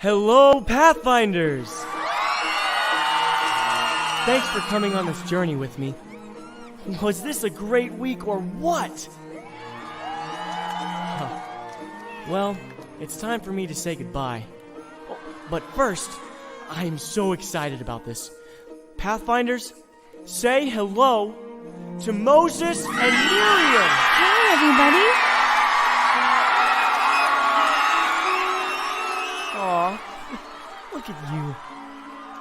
Hello, Pathfinders! Thanks for coming on this journey with me. Was this a great week or what? Well, it's time for me to say goodbye. But first, I am so excited about this. Pathfinders, say hello to Moses and Miriam! Hi, everybody! Aw, look at you.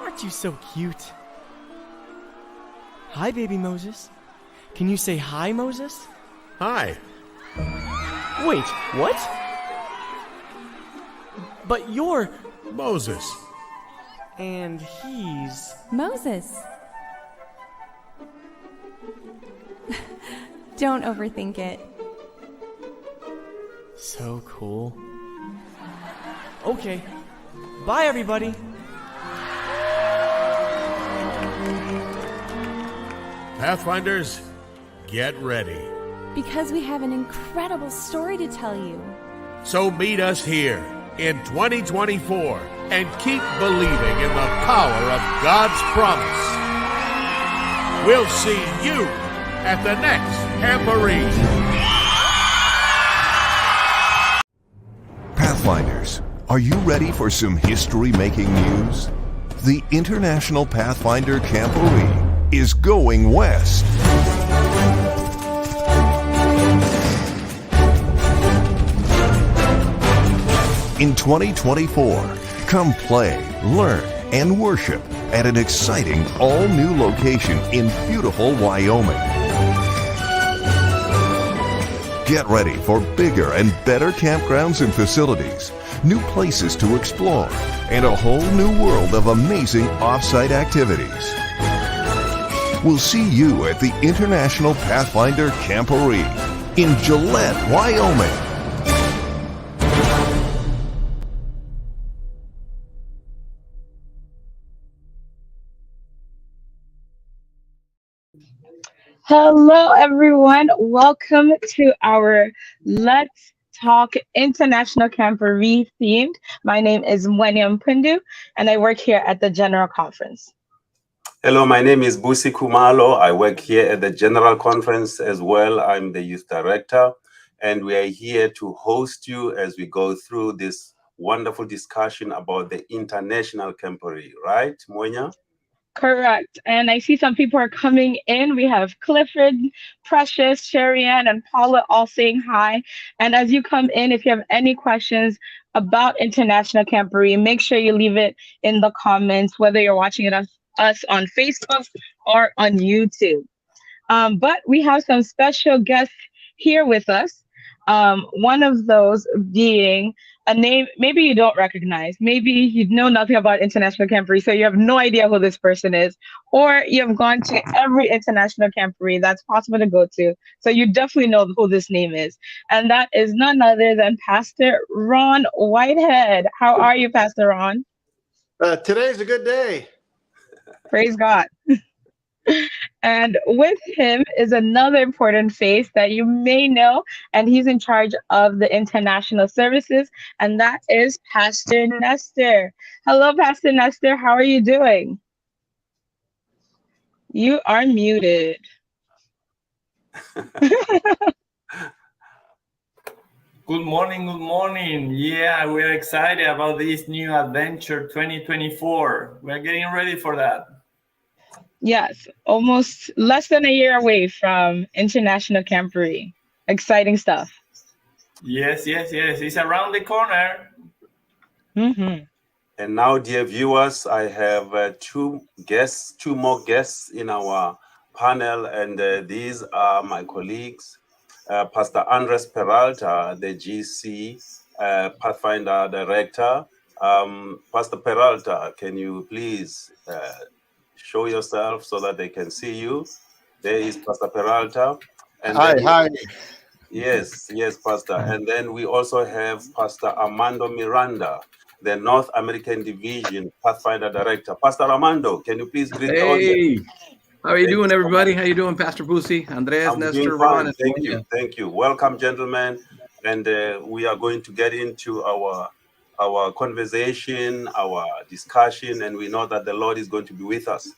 Aren't you so cute? Hi, baby Moses. Can you say hi, Moses? Hi. Wait, what? But you're... Moses. And he's... Moses. Don't overthink it. So cool. Okay. Bye, everybody. Pathfinders, get ready. Because we have an incredible story to tell you. So meet us here in 2024 and keep believing in the power of God's promise. We'll see you at the next Camporee. Pathfinders, are you ready for some history-making news? The International Pathfinder Camporee is going west. In 2024, come play, learn, and worship at an exciting all-new location in beautiful Wyoming. Get ready for bigger and better campgrounds and facilities, new places to explore, and a whole new world of amazing off-site activities. We'll see you at the International Pathfinder Camporee in Gillette, Wyoming. Hello, everyone. Welcome to our Let's Talk International Camporee themed. My name is Mwanyam Pundu, and I work here at the General Conference. Hello, my name is Busi Kumalo. I work here at the General Conference as well. I'm the youth director, and we are here to host you as we go through this wonderful discussion about the International Camporee, right, Mwanya? Correct. And I see some people are coming in. We have Clifford, Precious, Sherry-Ann, and Paula all saying hi. And as you come in, if you have any questions about International Camporee, make sure you leave it in the comments, whether you're watching it us on Facebook or on YouTube. But we have some special guests here with us. One of those being a name maybe you don't recognize. Maybe you know nothing about International Camporee, so you have no idea who this person is. Or you have gone to every International Camporee that's possible to go to, so you definitely know who this name is. And that is none other than Pastor Ron Whitehead. How are you, Pastor Ron? Today's a good day. Praise God. And with him is another important face that you may know, and he's in charge of the international services, and that is Pastor Nestor. Hello, Pastor Nestor. How are you doing? You are muted. Good morning, good morning. Yeah, we're excited about this new adventure 2024. We're getting ready for that. Yes, almost less than a year away from International Camporee. Exciting stuff. Yes. It's around the corner. Mm-hmm. And now, dear viewers, I have two more guests in our panel, and these are my colleagues, Pastor Andres Peralta, the GC Pathfinder Director. Pastor Peralta, can you please show yourself so that they can see you? There is Pastor Peralta. And Hi. Yes, Pastor. And then we also have Pastor Armando Miranda, the North American Division Pathfinder Director. Pastor Armando, can you please greet the audience? How are you doing, everybody? How you doing, Pastor Busi, Andres, I'm Nestor, doing Ron? fine. Thank you. Welcome, gentlemen. And we are going to get into our our conversation, our discussion, and we know that the Lord is going to be with us.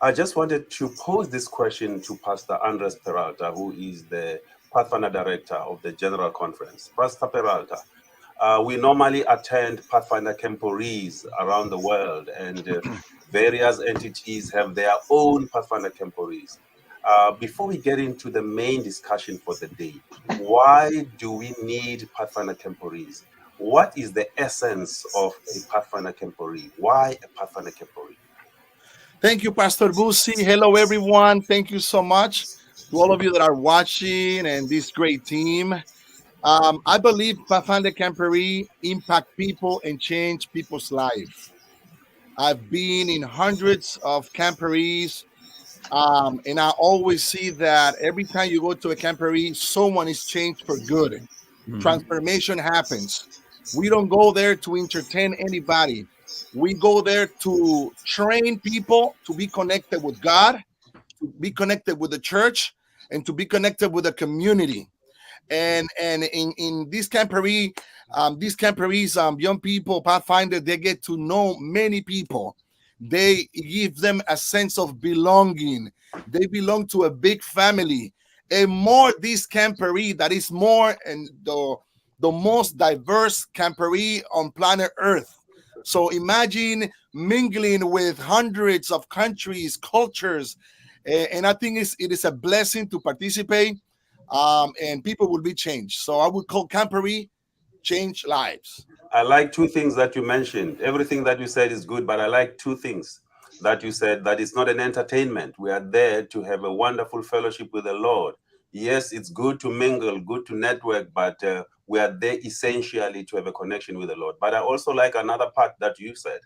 I just wanted to pose this question to Pastor Andres Peralta, who is the Pathfinder Director of the General Conference. Pastor Peralta, we normally attend Pathfinder Camporees around the world, and various entities have their own Pathfinder Camporees. Before we get into the main discussion for the day, why do we need Pathfinder Camporees? What is the essence of a Pathfinder Camporee? Why a Pathfinder Camporee? Thank you, Pastor Busi. Hello, everyone. Thank you so much to all of you that are watching and this great team. I believe Pathfinder Camporee impact people and change people's life. I've been in hundreds of camporees, and I always see that every time you go to a camporee, someone is changed for good. Transformation happens. We don't go there to entertain anybody. We go there to train people to be connected with God, to be connected with the church, and to be connected with the community. And in this camporee, these camporees, young people, Pathfinder, they get to know many people. They give them a sense of belonging. They belong to a big family. And more this camporee that is more and the most diverse camporee on planet Earth. So imagine mingling with hundreds of countries, cultures, and I think it is a blessing to participate, and people will be changed. So I would call camporee change lives. I like two things that you mentioned. Everything that you said is good, but I like two things that you said, that it's not an entertainment. We are there to have a wonderful fellowship with the Lord. Yes, it's good to mingle, good to network, but we are there essentially to have a connection with the Lord. But I also like another part that you said,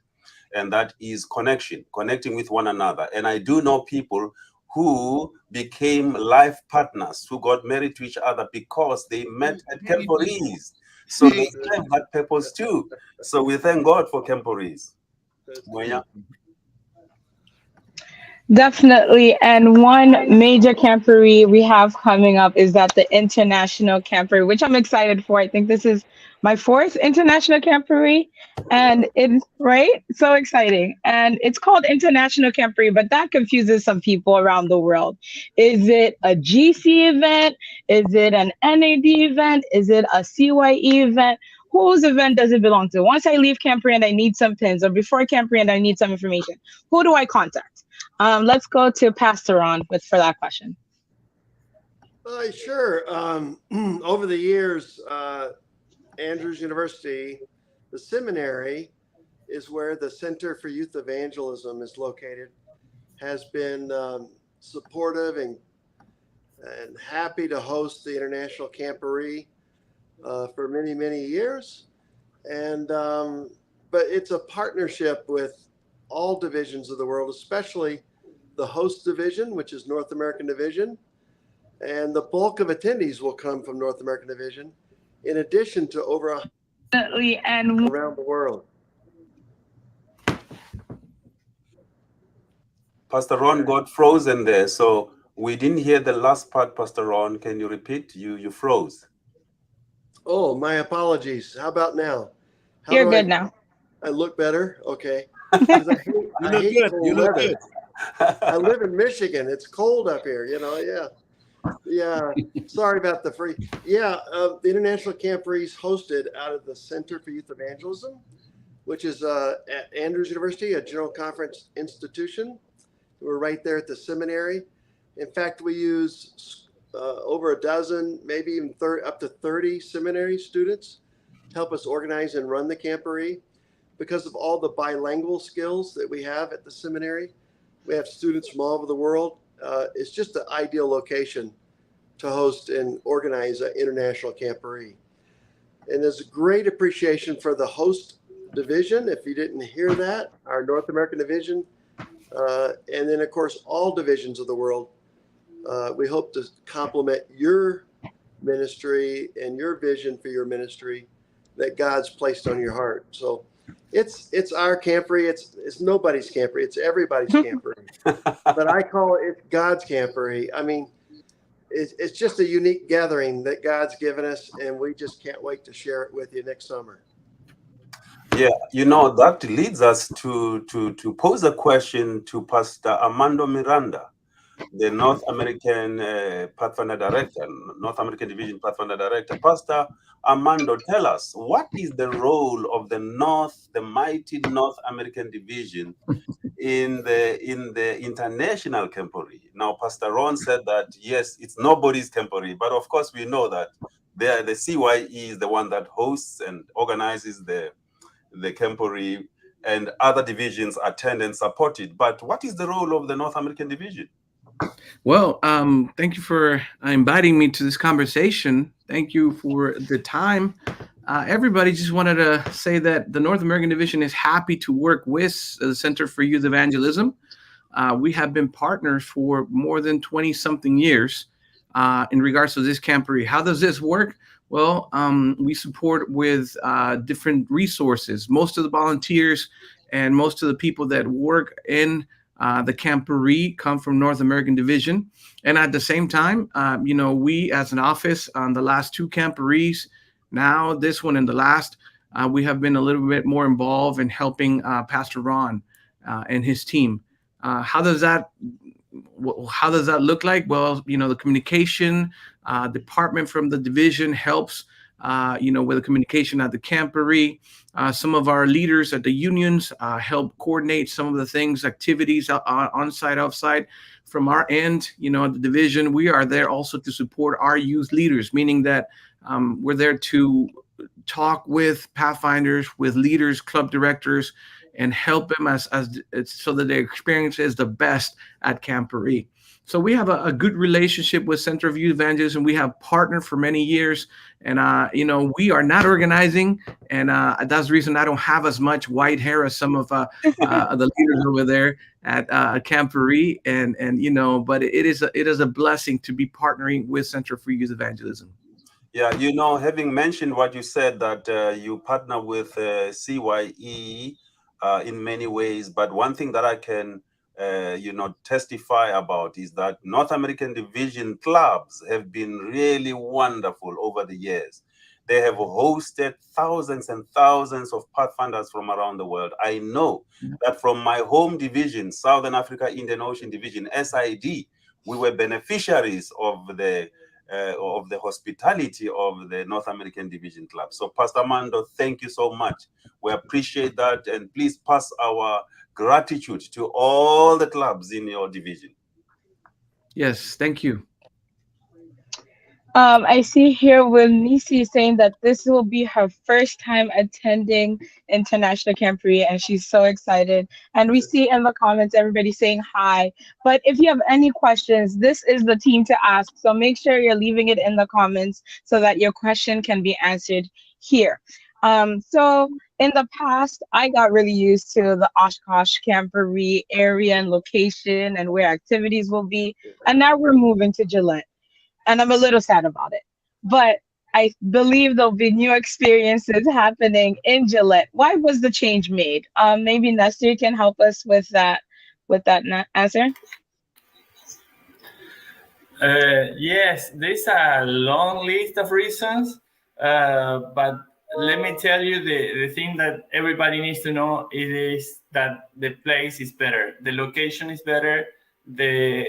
and that is connecting with one another. And I do know people who became life partners, who got married to each other because they met at camporees. So they serve that purpose too. So we thank God for camporees. Definitely. And one major camporee we have coming up is that the International Camporee, which I'm excited for. I think this is my fourth International Camporee. And it's right. So exciting. And it's called International Camporee, but that confuses some people around the world. Is it a GC event? Is it an NAD event? Is it a CYE event? Whose event does it belong to? Once I leave Camporee and I need some pins, or before Camporee and I need some information, who do I contact? Let's go to Pastor Ron for that question. Sure. Over the years, Andrews University, the seminary, is where the Center for Youth Evangelism is located, has been supportive and happy to host the International Camporee for many, many years. And but it's a partnership with all divisions of the world, especially the host division, which is North American Division. And the bulk of attendees will come from North American Division, in addition to over and around the world. Pastor Ron got frozen there, so we didn't hear the last part, Pastor Ron. Can you repeat? You froze. Oh, my apologies. How about now? You're good now. I look better? Okay. I hate cold weather. I live in Michigan. It's cold up here, Yeah. Sorry about the free. Yeah. The International Camporee is hosted out of the Center for Youth Evangelism, which is at Andrews University, a general conference institution. We're right there at the seminary. In fact, we use over a dozen, maybe even up to 30 seminary students to help us organize and run the camporee. Because of all the bilingual skills that we have at the seminary, we have students from all over the world. It's just the ideal location to host and organize an international camporee. And there's a great appreciation for the host division, if you didn't hear that, our North American division. And then, of course, all divisions of the world. We hope to complement your ministry and your vision for your ministry that God's placed on your heart. So it's our camporee. It's nobody's camporee. It's everybody's camporee. But I call it God's camporee. I mean, it's just a unique gathering that God's given us, and we just can't wait to share it with you next summer. Yeah, that leads us to pose a question to Pastor Armando Miranda, the North American Pathfinder Director, North American Division Pathfinder Director. Pastor Armando, tell us, what is the role of the mighty North American Division in the International Camporee? Now, Pastor Ron said that, yes, it's nobody's Camporee, but of course we know that the CYE is the one that hosts and organizes the Camporee, and other divisions attend and support it. But what is the role of the North American Division? Well, thank you for inviting me to this conversation. Thank you for the time. Everybody, just wanted to say that the North American Division is happy to work with the Center for Youth Evangelism. We have been partners for more than 20-something years in regards to this camporee. How does this work? Well, we support with different resources. Most of the volunteers and most of the people that work in the camporee come from North American Division. And at the same time, we as an office on the last two camporees, now this one and the last, we have been a little bit more involved in helping Pastor Ron and his team. How does that look like? Well, the communication department from the division helps, with the communication at the camporee. Some of our leaders at the unions help coordinate some of the things, activities on-site, off-site. From our end, at the division, we are there also to support our youth leaders, meaning that we're there to talk with Pathfinders, with leaders, club directors, and help them as so that their experience is the best at camporee. So we have a good relationship with Center of Youth Evangelism. We have partnered for many years, and we are not organizing, and that's the reason I don't have as much white hair as some of the leaders over there at camporee. And but it is a blessing to be partnering with Center for Youth Evangelism. Yeah, having mentioned what you said, that you partner with CYE in many ways, but one thing that I can testify about is that North American Division clubs have been really wonderful over the years. They have hosted thousands and thousands of Pathfinders from around the world. I know that from my home division, Southern Africa Indian Ocean Division, SID, we were beneficiaries of the hospitality of the North American Division Club. So, Pastor Armando, thank you so much. We appreciate that, and please pass our gratitude to all the clubs in your division. Yes, thank you. I see here with Nisi saying that this will be her first time attending International Camporee, and she's so excited. And we see in the comments everybody saying hi. But if you have any questions, this is the team to ask. So make sure you're leaving it in the comments so that your question can be answered here. So in the past, I got really used to the Oshkosh Camporee area and location and where activities will be. And now we're moving to Gillette. And I'm a little sad about it. But I believe there'll be new experiences happening in Gillette. Why was the change made? Maybe Nestor can help us with that answer. Yes, there's a long list of reasons, but let me tell you the thing that everybody needs to know is that the place is better. The location is better. The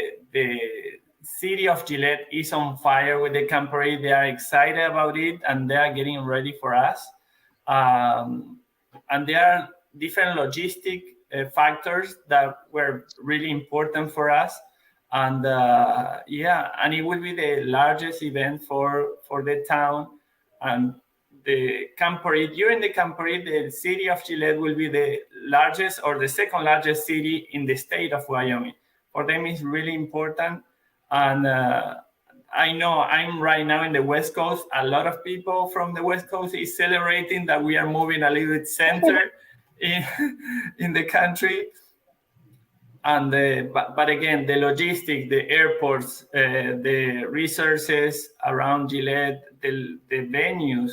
city of Gillette is on fire with the camporee. They are excited about it, and they are getting ready for us. And there are different logistic factors that were really important for us. And and it will be the largest event for the town. And the camporee, during the camporee, the city of Gillette will be the largest or the second largest city in the state of Wyoming. For them, it's really important. And I know I'm right now in the West Coast. A lot of people from the West Coast is celebrating that we are moving a little bit center in the country. And but again, the logistics, the airports, the resources around Gillette, the venues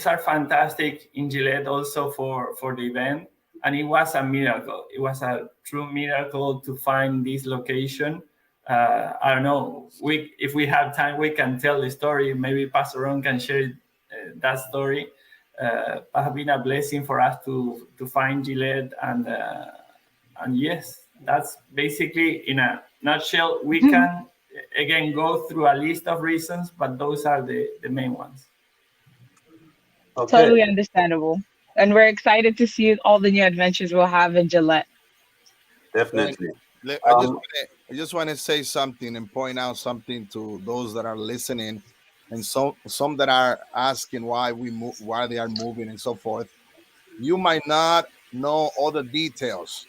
are fantastic in Gillette also for the event. And it was a miracle. It was a true miracle to find this location. I don't know. If we have time, we can tell the story. Maybe Pastor Ron can share that story. It has been a blessing for us to find Gillette, and yes, that's basically in a nutshell. We can again go through a list of reasons, but those are the main ones. Okay, Totally understandable. And we're excited to see all the new adventures we'll have in Gillette. And definitely. I Um, just want to say something and point out something to those that are listening, and some that are asking why they are moving and so forth. You might not know all the details,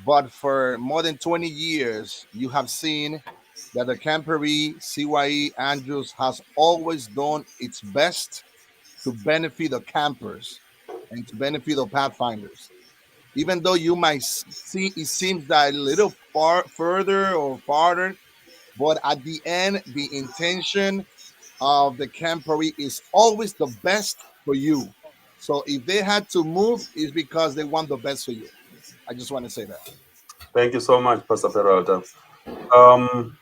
but for more than 20 years, you have seen that the Camporee CYE Andrews has always done its best to benefit the campers and to benefit the pathfinders. Even though you might see it seems that a little far further or farther, but at the end, the intention of the Camporee is always the best for you. So if they had to move, it's because they want the best for you. I just want to say that. Thank you so much, Pastor Peralta. Um,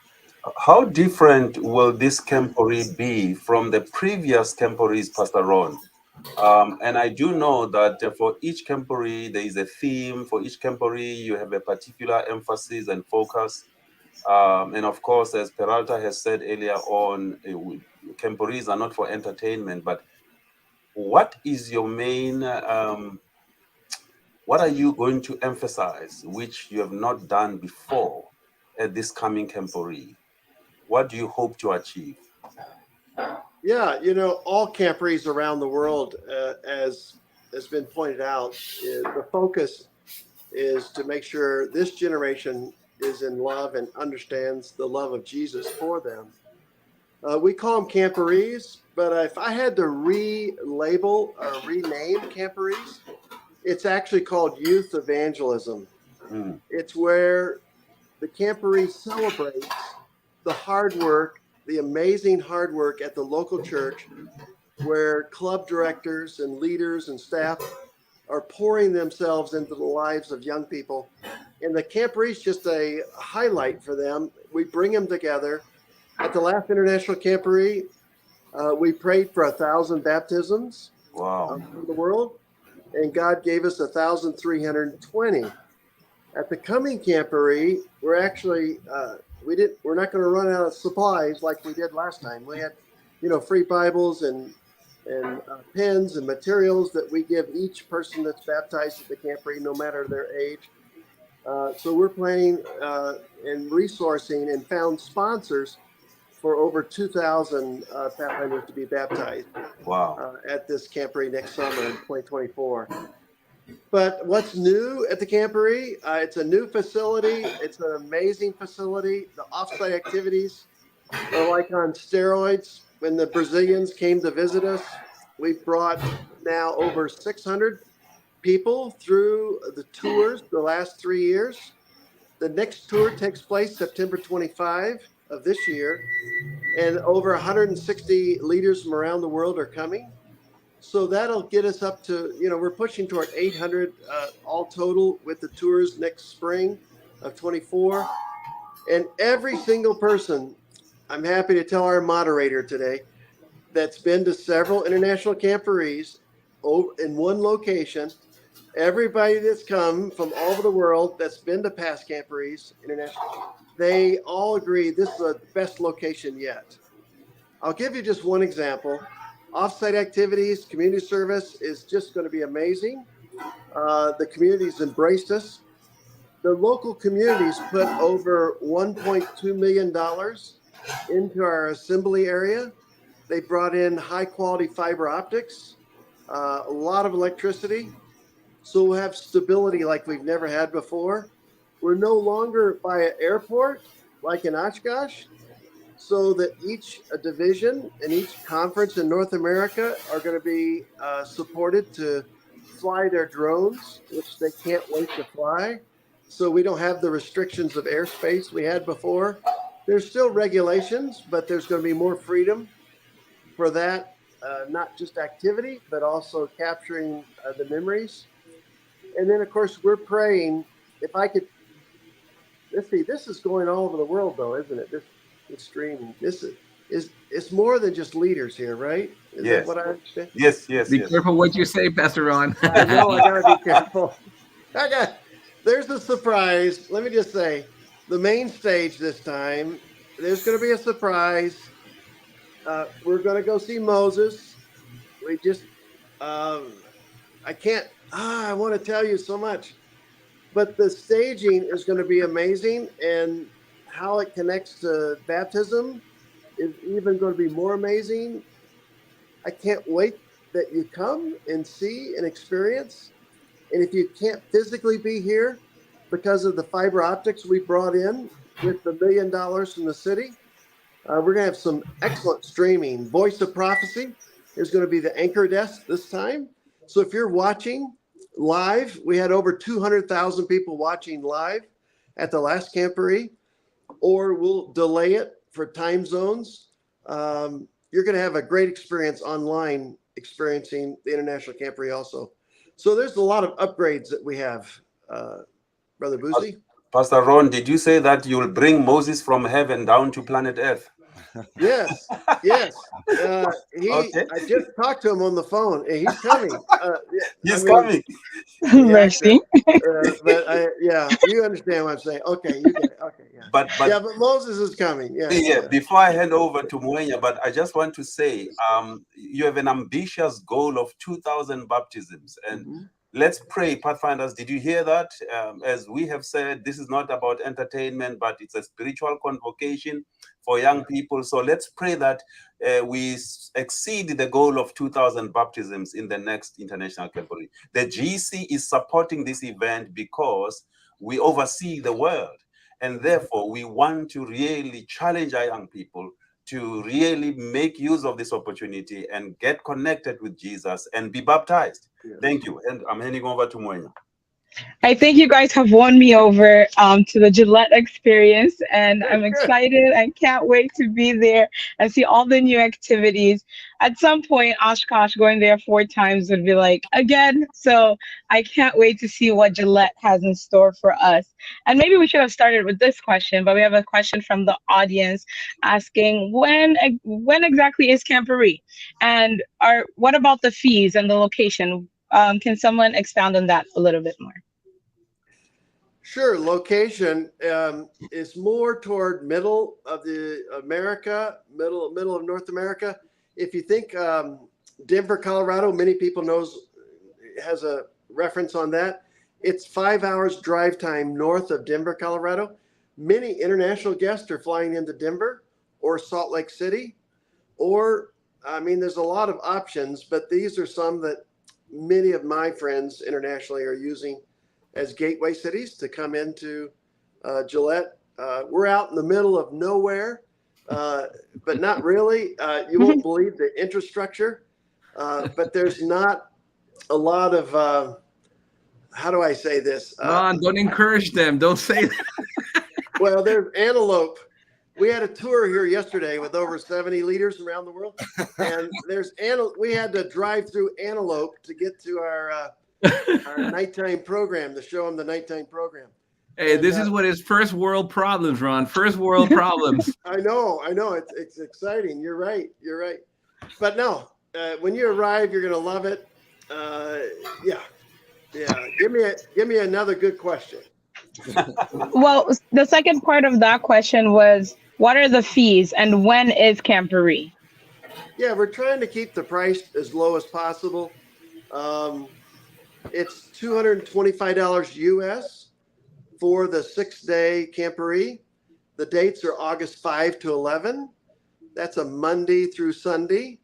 how different will this camporee be from the previous camporees, Pastor Ron? And I do know that for each camporee, there is a theme. For each camporee, you have a particular emphasis and focus. And of course, as Peralta has said earlier on, camporees are not for entertainment, but what is your main, what are you going to emphasize, which you have not done before at this coming camporee? What do you hope to achieve? Yeah, all camporees around the world, as has been pointed out, the focus is to make sure this generation is in love and understands the love of Jesus for them. We call them camporees, but if I had to relabel or rename camporees, it's actually called youth evangelism. Mm. It's where the camporee celebrates the hard work, the amazing hard work at the local church, where club directors and leaders and staff are pouring themselves into the lives of young people. And the camporee is just a highlight for them. We bring them together. At the last International Camporee, we prayed for 1,000 baptisms Wow. around the world, and God gave us 1,320. At the coming camporee, we're actually we're not going to run out of supplies like we did last time. We had, free Bibles and pens and materials that we give each person that's baptized at the camporee, no matter their age. So we're planning and resourcing and found sponsors for over 2,000 Pathfinders to be baptized Wow. at this camporee next summer in 2024. But what's new at the camporee? It's a new facility. It's an amazing facility. The offsite activities are like on steroids. When the Brazilians came to visit us, we've brought now over 600 people through the tours the last 3 years. The next tour takes place September 25 of this year, and over 160 leaders from around the world are coming. So that'll get us up to, we're pushing toward 800 all total with the tours next spring of 24. And every single person, I'm happy to tell our moderator today, that's been to several international camporees in one location, everybody that's come from all over the world that's been to past camporees international, they all agree this is the best location yet. I'll give you just one example. Offsite activities, community service is just going to be amazing. The community's embraced us. The local communities put over $1.2 million into our assembly area. They brought in high quality fiber optics, a lot of electricity. So we'll have stability like we've never had before. We're no longer by an airport like in Oshkosh, so that each division and each conference in North America are going to be supported to fly their drones, which they can't wait to fly. So we don't have the restrictions of airspace we had before. There's still regulations, but there's going to be more freedom for that, not just activity, but also capturing the memories. And then, of course, we're praying. If I could let's see, this is going all over the world, though, isn't it? This streaming. This is it's more than just leaders here, right? Is that Yes. what I understand? Yes, yes, Be yes. careful what you say, Pastor Ron. I know I gotta be careful. There's a surprise. Let me just say, the main stage this time. There's going to be a surprise. We're going to go see Moses. We just, I can't. I want to tell you so much, but the staging is going to be amazing, and how it connects to baptism is even going to be more amazing. I can't wait that you come and see and experience. And if you can't physically be here because of the fiber optics we brought in with the $1 million from the city, we're going to have some excellent streaming. Voice of Prophecy is going to be the anchor desk this time. So if you're watching live, we had over 200,000 people watching live at the last Camporee, or we'll delay it for time zones. You're going to have a great experience online experiencing the International Camporee also. So there's a lot of upgrades that we have, Brother Boozy. Pastor Ron, did you say that you'll bring Moses from heaven down to planet Earth? Yes, yes. Okay. I just talked to him on the phone, and he's coming. He's coming. Mercy. Yeah, you understand what I'm saying. Okay, you get it. Okay, yeah. But Moses is coming. Yeah. yeah. Before I hand over to Muenya, but I just want to say, you have an ambitious goal of 2,000 baptisms, and let's pray, Pathfinders. Did you hear that? As we have said, this is not about entertainment, but it's a spiritual convocation for young people. So let's pray that we exceed the goal of 2,000 baptisms in the next International Camporee. The GC is supporting this event because we oversee the world. And therefore, we want to really challenge our young people to really make use of this opportunity and get connected with Jesus and be baptized. Yes. Thank you. And I'm handing over to Muenya. I think you guys have won me over to the Gillette experience, and I'm excited. I can't wait to be there and see all the new activities. At some point, Oshkosh going there 4 times would be like, again. So I can't wait to see what Gillette has in store for us. And maybe we should have started with this question, but we have a question from the audience asking, when exactly is Camporee? And what about the fees and the location? Can someone expound on that a little bit more? Sure. Location is more toward middle of North America. If you think Denver, Colorado, many people has a reference on that. It's 5 hours drive time north of Denver, Colorado. Many international guests are flying into Denver or Salt Lake City, there's a lot of options, but these are some that many of my friends internationally are using as gateway cities to come into Gillette. We're out in the middle of nowhere, but not really. You won't believe the infrastructure, but there's not a lot of, how do I say this? Ron, don't encourage them. Don't say that. Well, there's antelope. We had a tour here yesterday with over 70 leaders around the world, and we had to drive through antelope to get to our nighttime program, to show them the nighttime program. Hey, this is what is first world problems, Ron. First world problems. I know. It's exciting. You're right. But no, when you arrive, you're gonna love it. Yeah. Give me another good question. Well, the second part of that question was, what are the fees and when is Camporee? Yeah, we're trying to keep the price as low as possible. It's $225 US for the 6-day Camporee. The dates are August 5 to 11. That's a Monday through Sunday.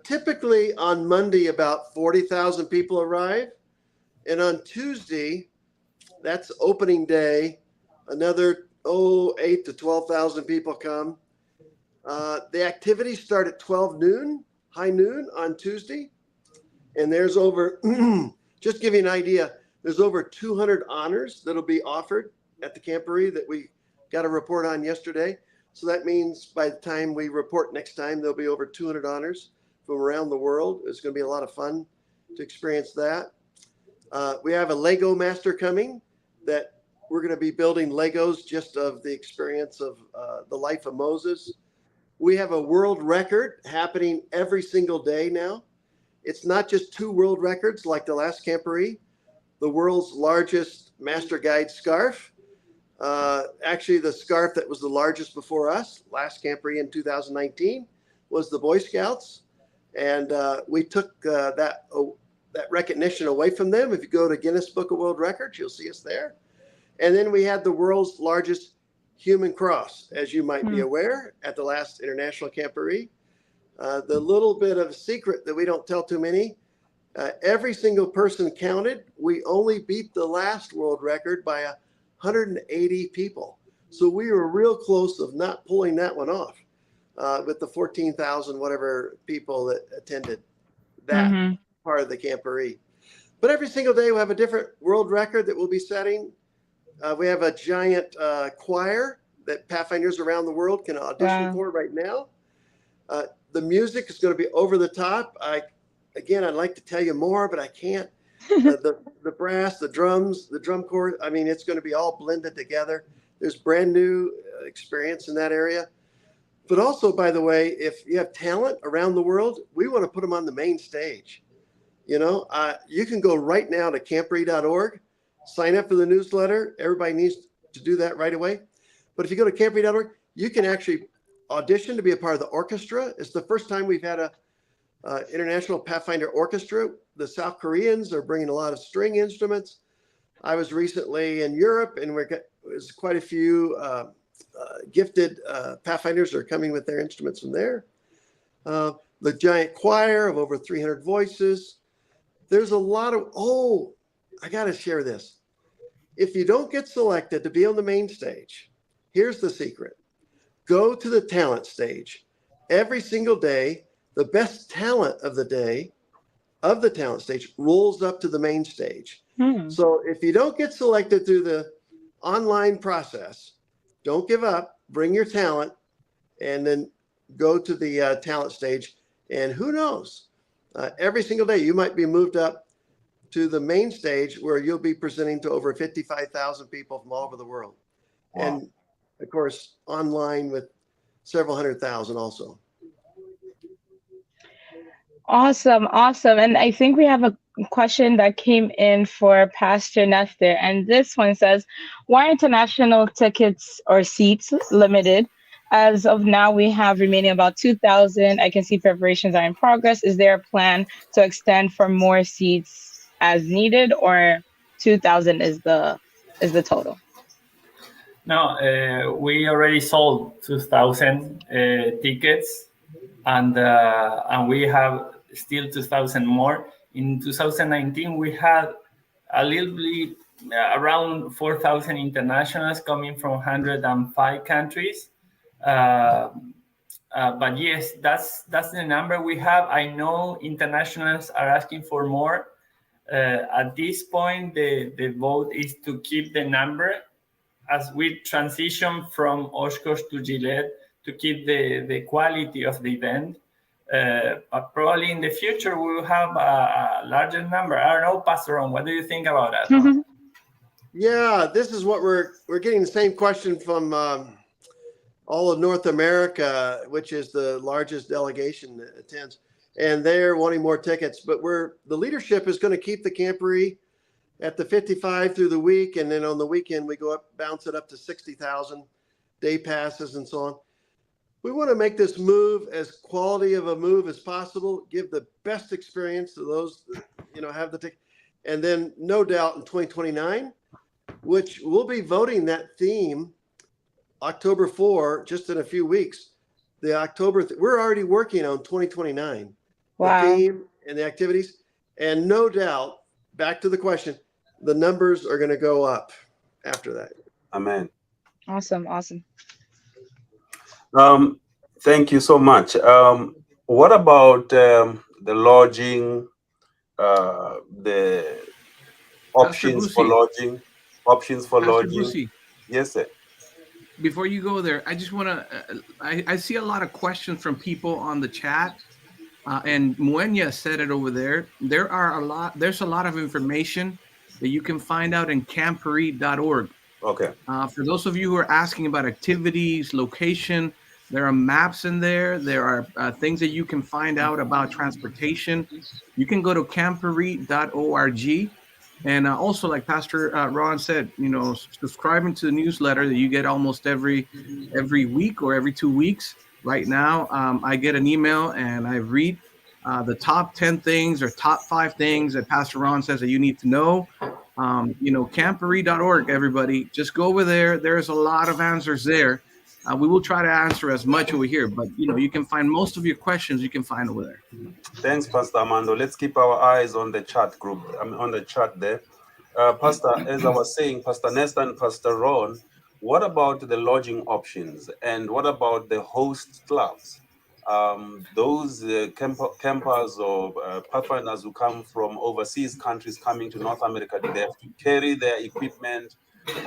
Typically on Monday, about 40,000 people arrive. And on Tuesday, that's opening day, another 8 to 12,000 people come. The activities start at high noon on Tuesday. And there's over, just give you an idea, there's over 200 honors that'll be offered at the Camporee that we got a report on yesterday. So that means by the time we report next time, there'll be over 200 honors from around the world. It's going to be a lot of fun to experience that. We have a Lego master coming that we're going to be building Legos just of the experience of the life of Moses. We have a world record happening every single day now. It's not just 2 world records like the last Camporee, the world's largest master guide scarf. Actually, the scarf that was the largest before us, last Camporee in 2019, was the Boy Scouts. And we took that recognition away from them. If you go to Guinness Book of World Records, you'll see us there. And then we had the world's largest human cross, as you might be aware, at the last International Camporee. The little bit of secret that we don't tell too many, every single person counted. We only beat the last world record by 180 people. So we were real close of not pulling that one off with the 14,000 whatever people that attended that part of the Camporee. But every single day we have a different world record that we'll be setting. We have a giant choir that Pathfinders around the world can audition for right now. The music is going to be over the top. I'd like to tell you more, but I can't. The brass, the drums, the drum corps, I mean, it's going to be all blended together. There's brand new experience in that area. But also, by the way, if you have talent around the world, we want to put them on the main stage. You know, you can go right now to camporee.org, sign up for the newsletter. Everybody needs to do that right away. But if you go to camporee.org, you can actually audition to be a part of the orchestra. It's the first time we've had a International Pathfinder Orchestra. The South Koreans are bringing a lot of string instruments. I was recently in Europe, and there's quite a few gifted Pathfinders are coming with their instruments from there. The giant choir of over 300 voices. There's a lot of, I got to share this. If you don't get selected to be on the main stage, here's the secret. Go to the talent stage. Every single day, the best talent of the day of the talent stage rolls up to the main stage. So if you don't get selected through the online process, don't give up, bring your talent, and then go to the talent stage. And who knows, every single day you might be moved up to the main stage where you'll be presenting to over 55,000 people from all over the world. Wow. And of course, online with several 100,000 also. Awesome. And I think we have a question that came in for Pastor Nestor. And this one says, why are international tickets or seats limited? As of now, we have remaining about 2,000. I can see preparations are in progress. Is there a plan to extend for more seats as needed, or 2,000 is the total? No, we already sold 2,000 tickets, and we have still 2,000 more. In 2019, we had a little bit around 4,000 internationals coming from 105 countries. But yes, that's the number we have. I know internationals are asking for more. At this point, the vote is to keep the number as we transition from Oshkosh to Gillette, to keep the quality of the event. But probably in the future, we will have a larger number. I don't know, Pastor Ron, what do you think about that? Yeah, this is what we're getting the same question from all of North America, which is the largest delegation that attends. And they're wanting more tickets, but the leadership is going to keep the Camporee at the 55 through the week. And then on the weekend, we bounce it up to 60,000 day passes and so on. We want to make this move as quality of a move as possible, give the best experience to those that, have the ticket. And then no doubt in 2029, which we'll be voting that theme October 4, just in a few weeks. We're already working on 2029. Wow. The theme and the activities. And no doubt, back to the question, the numbers are going to go up after that. Amen. Awesome. Thank you so much. What about the lodging, the options for lodging? Pastor Busi, Yes, sir. before you go there, I just want to, I see a lot of questions from people on the chat. And Muenya said it over there. There's a lot of information that you can find out in camporee.org. Okay. For those of you who are asking about activities, location, there are maps in there. There are things that you can find out about transportation. You can go to camporee.org. And also, like Pastor Ron said, subscribing to the newsletter that you get almost every week or every 2 weeks. Right now, I get an email and I read the top 10 things or top 5 things that Pastor Ron says that you need to know. Camporee.org, everybody. Just go over there. There's a lot of answers there. We will try to answer as much over here, but you can find most of your questions you can find over there. Thanks, Pastor Armando. Let's keep our eyes on the chat group. On the chat there. Pastor, as I was saying, Pastor Nesta and Pastor Ron, what about the lodging options? And what about the host clubs? Those campers or pathfinders who come from overseas countries coming to North America, do they have to carry their equipment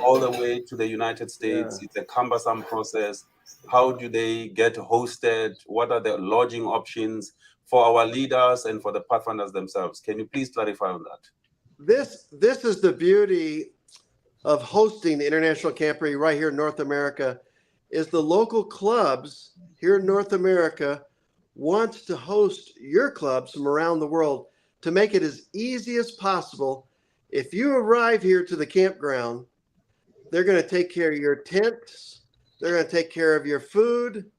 all the way to the United States? Yeah. It's a cumbersome process. How do they get hosted? What are the lodging options for our leaders and for the pathfinders themselves? Can you please clarify on that? This is the beauty of hosting the International Camporee right here in North America, is the local clubs here in North America wants to host your clubs from around the world to make it as easy as possible. If you arrive here to the campground, they're going to take care of your tents. They're going to take care of your food.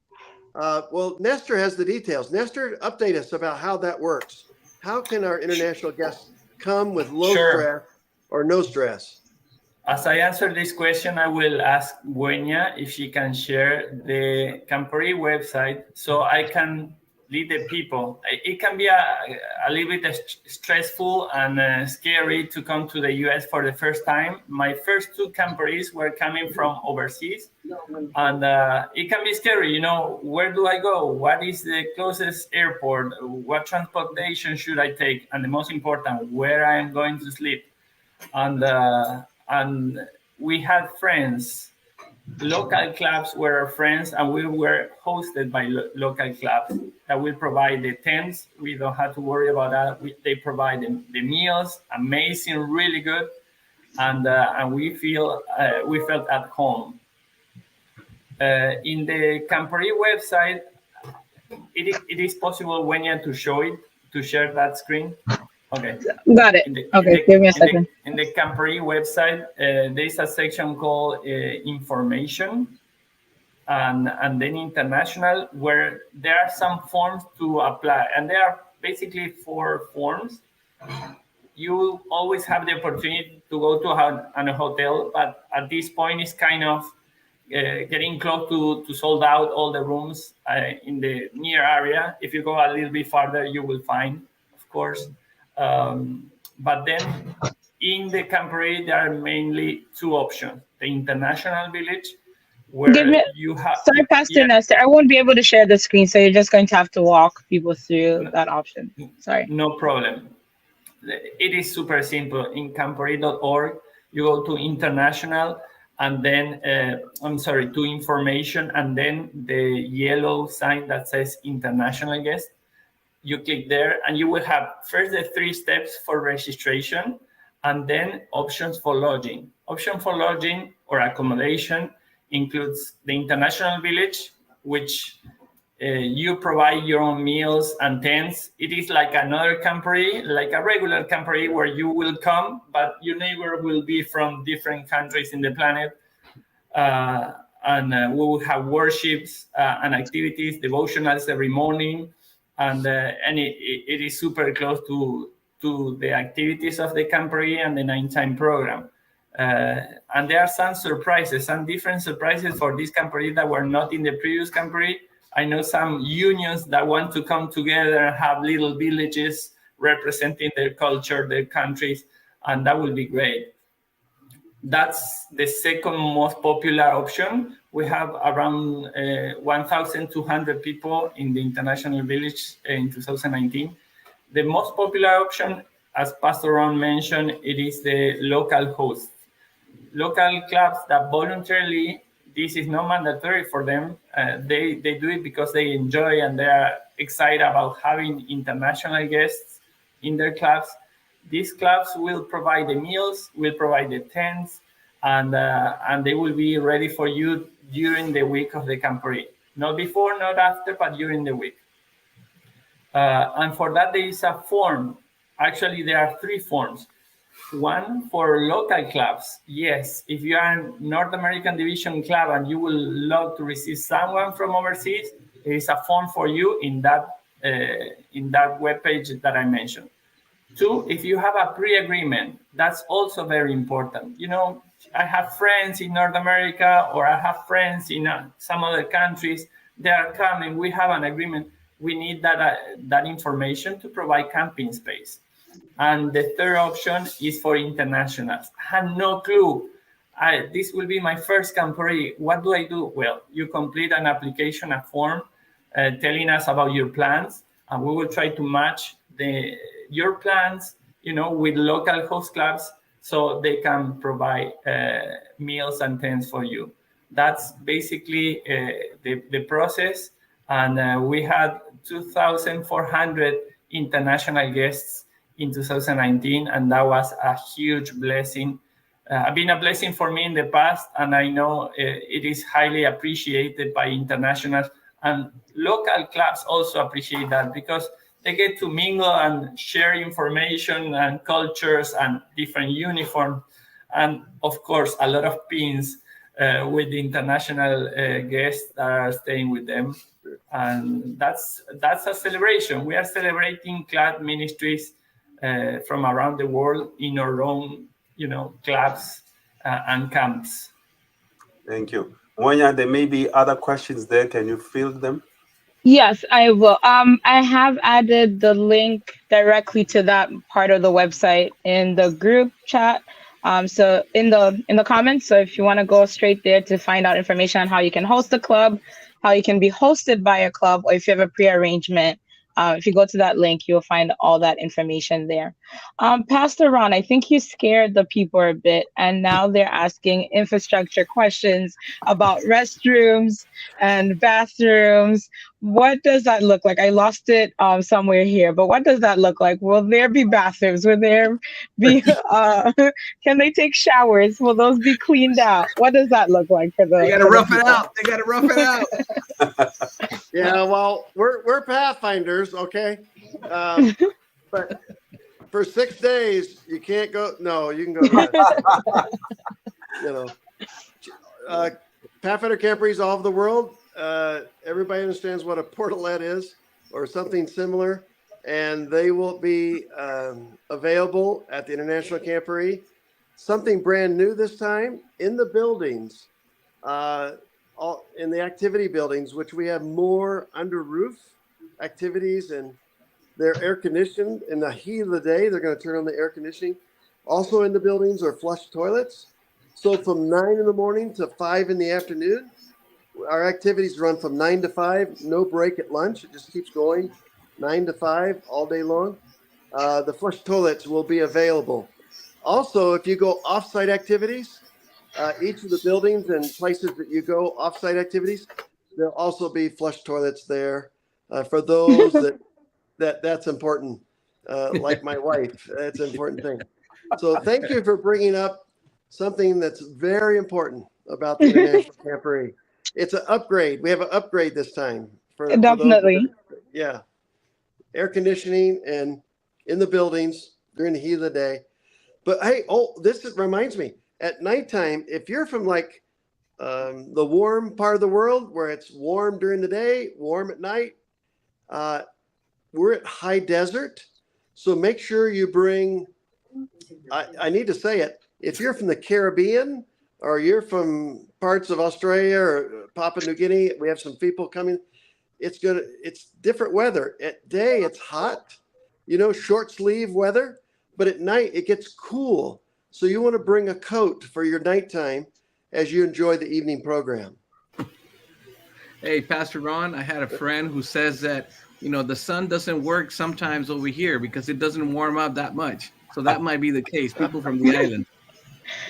Well, Nestor has the details. Nestor, update us about how that works. How can our international guests come with low stress or no stress? As I answer this question, I will ask Buenya if she can share the Camporee website so I can lead the people. It can be a little bit stressful and scary to come to the US for the first time. My first 2 Camporees were coming from overseas, and it can be scary. Where do I go? What is the closest airport? What transportation should I take? And the most important, where I am going to sleep. And we had friends. Local clubs were our friends, and we were hosted by local clubs that will provide the tents. We don't have to worry about that. They provide the meals, amazing, really good, and we felt at home. In the Camporee website, it is possible, Wenya, to share that screen. Okay. Got it. Give me a second. In the Camporee website, there is a section called information and then international, where there are some forms to apply. And there are basically 4 forms. You always have the opportunity to go to a hotel, but at this point it's kind of getting close to sold out all the rooms in the near area. If you go a little bit farther, you will find, of course. But then in the Camporee, there are mainly 2 options. The International Village, where you have... Sorry, Pastor Nestor, I won't be able to share the screen, so you're just going to have to walk people through that option. Sorry. No problem. It is super simple. In camporee.org, you go to International, and then, to Information, and then the yellow sign that says International Guest. You click there, and you will have first the 3 steps for registration, and then options for lodging. Option for lodging or accommodation includes the International Village, which you provide your own meals and tents. It is like another Camporee, like a regular Camporee, where you will come, but your neighbor will be from different countries in the planet. And we will have worships and activities, devotionals every morning. And it is super close to the activities of the Camporee and the nighttime program. And there are some different surprises for this Camporee that were not in the previous Camporee. I know some unions that want to come together and have little villages representing their culture, their countries, and that will be great. That's the second most popular option. We have around 1,200 people in the International Village in 2019. The most popular option, as Pastor Ron mentioned, it is the local host. Local clubs that voluntarily, this is not mandatory for them. They do it because they enjoy and they are excited about having international guests in their clubs. These clubs will provide the meals, will provide the tents, and they will be ready for you during the week of the Camporee. Not before, not after, but during the week. And for that, there is a form. Actually, there are 3 forms. One for local clubs. Yes, if you are a North American Division club and you will love to receive someone from overseas, there is a form for you in that webpage that I mentioned. 2, if you have a pre-agreement, that's also very important. You know, I have friends in North America, or I have friends in some other countries. They are coming. We have an agreement. We need that information to provide camping space. And the third option is for internationals. I had no clue. This will be my first Camporee. What do I do? Well, you complete an application, a form, telling us about your plans, and we will try to match your plans, with local host clubs, so they can provide meals and tents for you. That's basically the process. And we had 2,400 international guests in 2019, and that was a huge blessing. Been a blessing for me in the past, and I know it is highly appreciated by internationals, and local clubs also appreciate that, because they get to mingle and share information and cultures and different uniforms, and of course a lot of pins with the international guests that are staying with them. And that's a celebration. We are celebrating club ministries from around the world in our own, clubs and camps. Thank you. Monya, there may be other questions there. Can you field them? Yes, I will. I have added the link directly to that part of the website in the group chat. So in the comments. So if you want to go straight there to find out information on how you can host a club, how you can be hosted by a club, or if you have a pre-arrangement, if you go to that link, you'll find all that information there. Pastor Ron, I think you scared the people a bit, and now they're asking infrastructure questions about restrooms and bathrooms. What does that look like? I lost it somewhere here, but what does that look like? Will there be bathrooms? Will there be, can they take showers? Will those be cleaned out? What does that look like for the They got to rough it out. They got to rough it out. Yeah, well, we're Pathfinders, okay? But for 6 days, you can't go. No, you can go. Pathfinder Camporees all over the world. Everybody understands what a portalet is, or something similar, and they will be available at the International Camporee. Something brand new this time in the buildings. In the activity buildings, which we have more under roof activities, and they're air conditioned. In the heat of the day, they're going to turn on the air conditioning. Also in the buildings are flush toilets. So from 9 in the morning to 5 in the afternoon, our activities run from 9 to 5, no break at lunch. It just keeps going 9 to 5 all day long. The flush toilets will be available. Also, if you go off-site activities, each of the buildings and places that you go off-site activities, there'll also be flush toilets there for those that's important. Like my wife, that's an important thing. So thank you for bringing up something that's very important about the International Camporee. It's an upgrade. We have an upgrade this time for Definitely. Yeah, air conditioning and in the buildings during the heat of the day. But hey, this reminds me. At nighttime, if you're from like the warm part of the world where it's warm during the day, warm at night, we're at high desert. So make sure you bring, I need to say it, if you're from the Caribbean or you're from parts of Australia or Papua New Guinea, we have some people coming. It's different weather. At day, it's hot, short sleeve weather, but at night it gets cool. So you want to bring a coat for your nighttime as you enjoy the evening program. Hey, Pastor Ron, I had a friend who says that, the sun doesn't work sometimes over here because it doesn't warm up that much. So that might be the case. People from the island.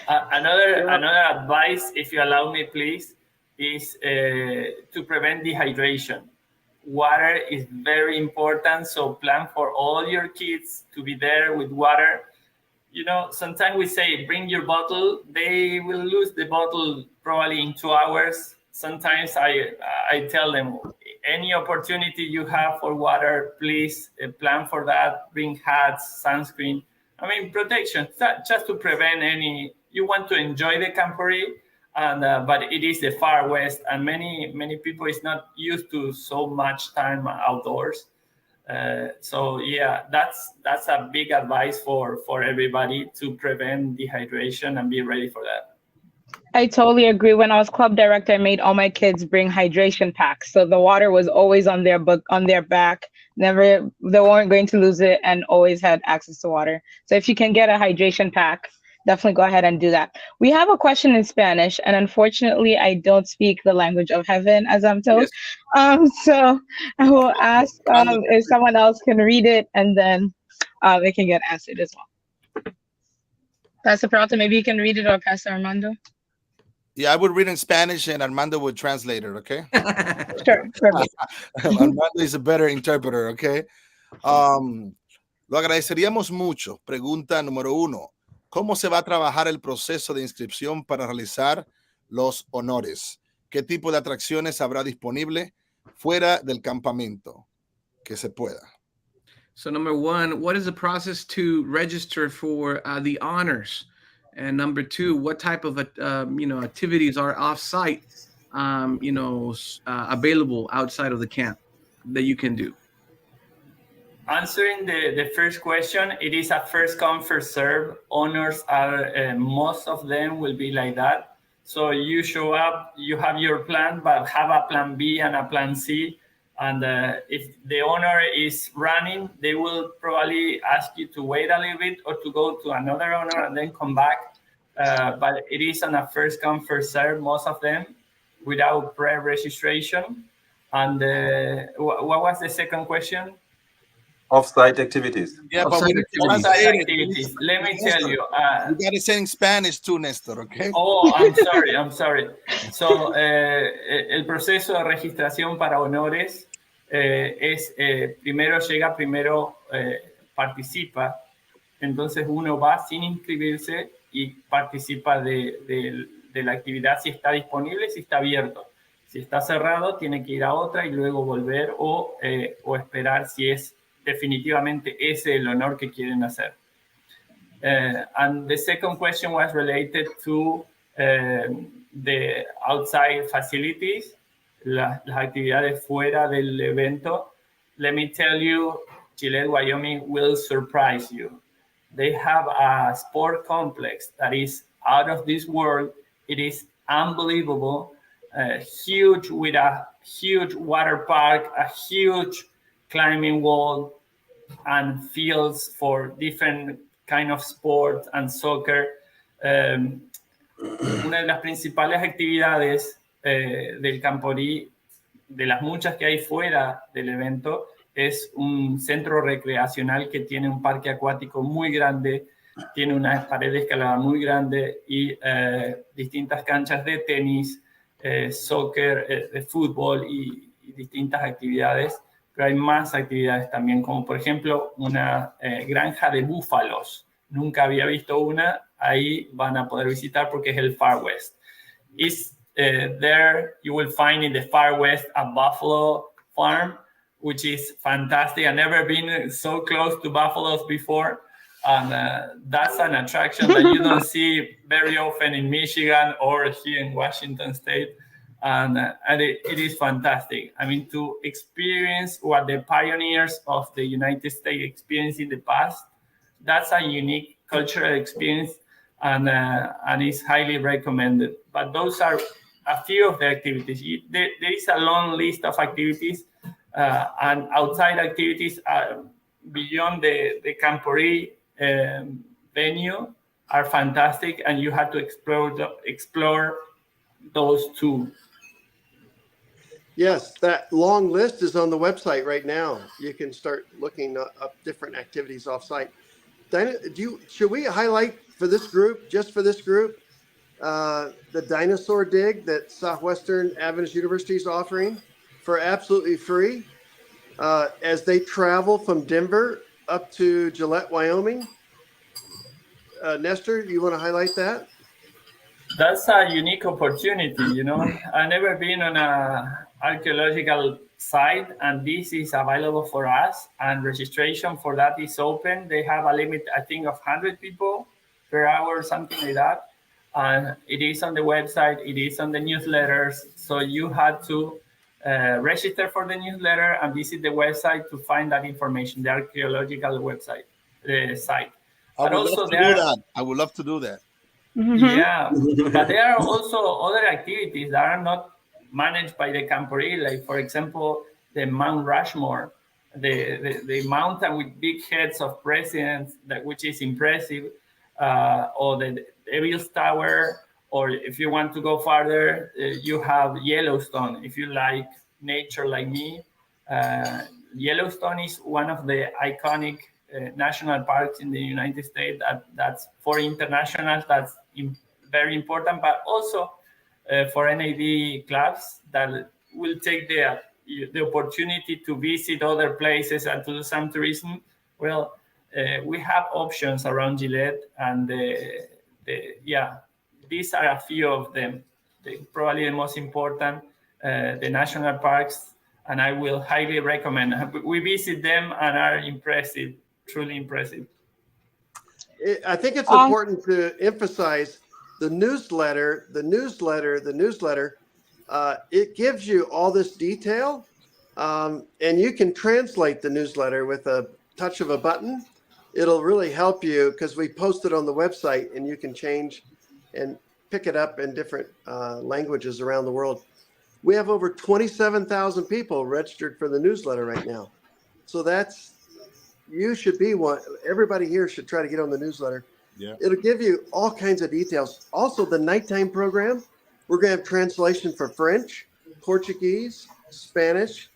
Another advice, if you allow me, please, is to prevent dehydration. Water is very important. So plan for all your kids to be there with water. sometimes we say bring your bottle. They will lose the bottle probably in 2 hours. Sometimes I tell them, any opportunity you have for water, please plan for that. Bring hats, sunscreen. I mean, protection, just to prevent any. You want to enjoy the Camporee, and but it is the far west, and many people is not used to so much time outdoors. So yeah, that's a big advice for everybody to prevent dehydration and be ready for that. I totally agree. When I was club director, I made all my kids bring hydration packs. So the water was always on their book, on their back. Never, they weren't going to lose it, and always had access to water. So if you can get a hydration pack, definitely go ahead and do that. We have a question in Spanish, and unfortunately, I don't speak the language of heaven, as I'm told. Yes. So I will ask if someone else can read it, and then it can get answered as well. Pastor Peralta, maybe you can read it, or Pastor Armando. Yeah, I would read in Spanish and Armando would translate it, okay? Sure, perfect. Armando is a better interpreter, okay? Lo agradeceríamos mucho. Pregunta número 1. ¿Cómo se va a trabajar el proceso de inscripción para realizar los honores? ¿Qué tipo de atracciones habrá disponible fuera del campamento? Que se pueda. So number 1, what is the process to register for the honors? And number 2, what type of activities are off-site, available outside of the camp that you can do? Answering the first question, it is a first come, first serve. Honors are, most of them will be like that. So you show up, you have your plan, but have a plan B and a plan C. And if the honor is running, they will probably ask you to wait a little bit or to go to another honor and then come back. But it is on a first come, first serve, most of them, without pre-registration. And what was the second question? Off-site activities. Yeah, but off-site activities. Let me tell you. You got to say in Spanish too, Nestor, okay? Oh, I'm sorry. So, el proceso de registración para honores es primero llega, primero participa. Entonces uno va sin inscribirse y participa de la actividad si está disponible, si está abierto. Si está cerrado, tiene que ir a otra y luego volver o esperar si es definitivamente ese el honor que quieren hacer. And the second question was related to the outside facilities, las actividades fuera del evento. Let me tell you, Gillette, Wyoming will surprise you. They have a sport complex that is out of this world. It is unbelievable, huge, with a huge water park, a huge climbing wall, and fields for different kind of sports and soccer. Una de las principales actividades del Camporee, de las muchas que hay fuera del evento, es un centro recreacional que tiene un parque acuático muy grande, tiene una pared de escalada muy grande y distintas canchas de tenis, soccer, de fútbol y distintas actividades. Pero hay más actividades también, como por ejemplo una granja de búfalos. Nunca había visto una, ahí van a poder visitar porque es el Far West. There you will find in the Far West a buffalo farm, which is fantastic. I've never been so close to buffaloes before. And that's an attraction that you don't see very often in Michigan or here in Washington State. And it is fantastic. I mean, to experience what the pioneers of the United States experienced in the past, that's a unique cultural experience, and it's highly recommended. But those are a few of the activities. There is a long list of activities, and outside activities beyond the Camporee venue are fantastic, and you have to explore those too. Yes, that long list is on the website right now. You can start looking up different activities off-site. Dinah, should we highlight for this group, just for this group, the dinosaur dig that Southwestern Adventist University is offering for absolutely free as they travel from Denver up to Gillette, Wyoming? Nestor, you want to highlight that? That's a unique opportunity, you know. I've never been on a archaeological site, and this is available for us, and registration for that is open. They have a limit, I think, of 100 people per hour, something like that. And it is on the website, it is on the newsletters. So you have to register for the newsletter and visit the website to find that information, the archaeological website, the site. I would love to do that. I would love to do that. Yeah, but there are also other activities that are not managed by the Camporee, like, for example, the Mount Rushmore, the mountain with big heads of presidents, which is impressive, or the Devil's Tower, or if you want to go farther, you have Yellowstone. If you like nature like me, Yellowstone is one of the iconic national parks in the United States. That's for internationals. That's very important, but also for NAD clubs that will take the opportunity to visit other places and to do some tourism. Well, we have options around Gillette, and these are a few of them. Probably the most important, the national parks, and I will highly recommend. We visit them and are impressive, truly impressive. I think it's important to emphasize the newsletter. It gives you all this detail, and you can translate the newsletter with a touch of a button. It'll really help you because we post it on the website, and you can change and pick it up in different languages around the world. We have over 27,000 people registered for the newsletter right now. So you should be one. Everybody here should try to get on the newsletter. Yeah. It'll give you all kinds of details. Also, the nighttime program, we're going to have translation for French, Portuguese, Spanish.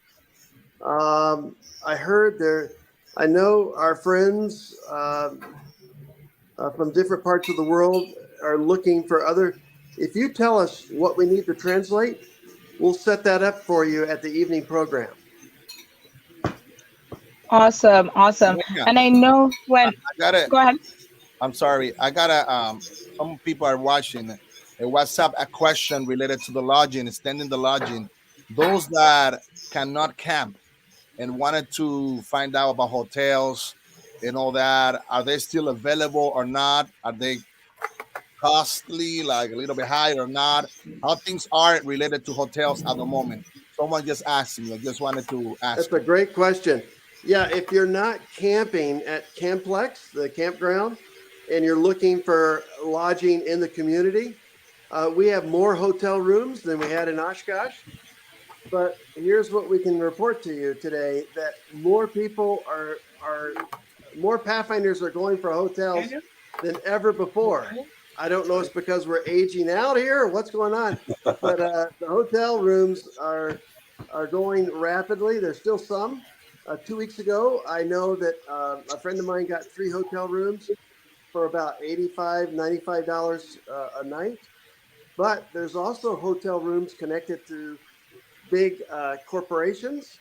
I know our friends from different parts of the world are looking for if you tell us what we need to translate, we'll set that up for you at the evening program. Awesome. Yeah. And I know when go ahead. I'm sorry. Some people are watching a WhatsApp question related to the lodging, extending the lodging. Those that cannot camp and wanted to find out about hotels and all that, are they still available or not? Are they costly, like a little bit higher or not? How things are related to hotels at the moment? Someone just asked me. I just wanted to ask. That's a great question. Yeah, if you're not camping at Camplex, the campground, and you're looking for lodging in the community, we have more hotel rooms than we had in Oshkosh. But here's what we can report to you today: that more people more Pathfinders are going for hotels than ever before. I don't know if it's because we're aging out here or what's going on, but the hotel rooms are going rapidly. There's still some. 2 weeks ago, I know that a friend of mine got 3 hotel rooms for about $85, $95 a night. But there's also hotel rooms connected to big corporations,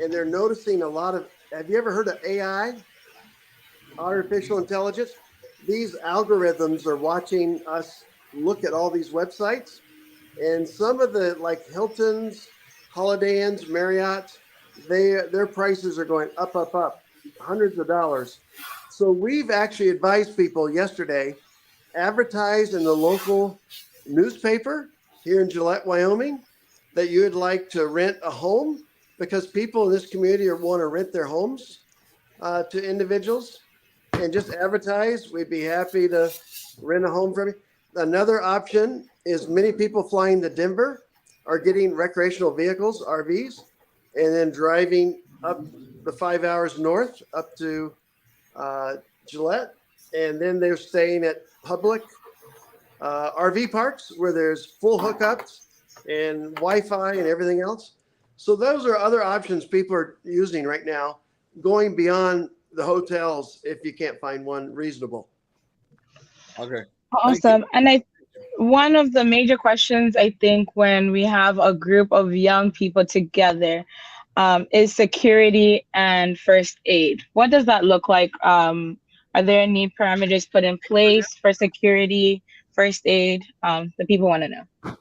and they're noticing a lot of. Have you ever heard of AI, artificial intelligence? These algorithms are watching us look at all these websites, and some of the, like Hilton's, Holiday Inns, Marriott's, their prices are going up, hundreds of dollars. So we've actually advised people yesterday, advertise in the local newspaper here in Gillette, Wyoming, that you would like to rent a home, because people in this community want to rent their homes to individuals, and just advertise. We'd be happy to rent a home from you. Another option is many people flying to Denver are getting recreational vehicles, RVs, and then driving up the 5 hours north up to Gillette. And then they're staying at public RV parks where there's full hookups and Wi-Fi and everything else. So those are other options people are using right now, going beyond the hotels if you can't find one reasonable. Okay. Awesome. And one of the major questions, I think, when we have a group of young people together is security and first aid. What does that look like? Are Are there any parameters put in place for security, first aid? The people want to know.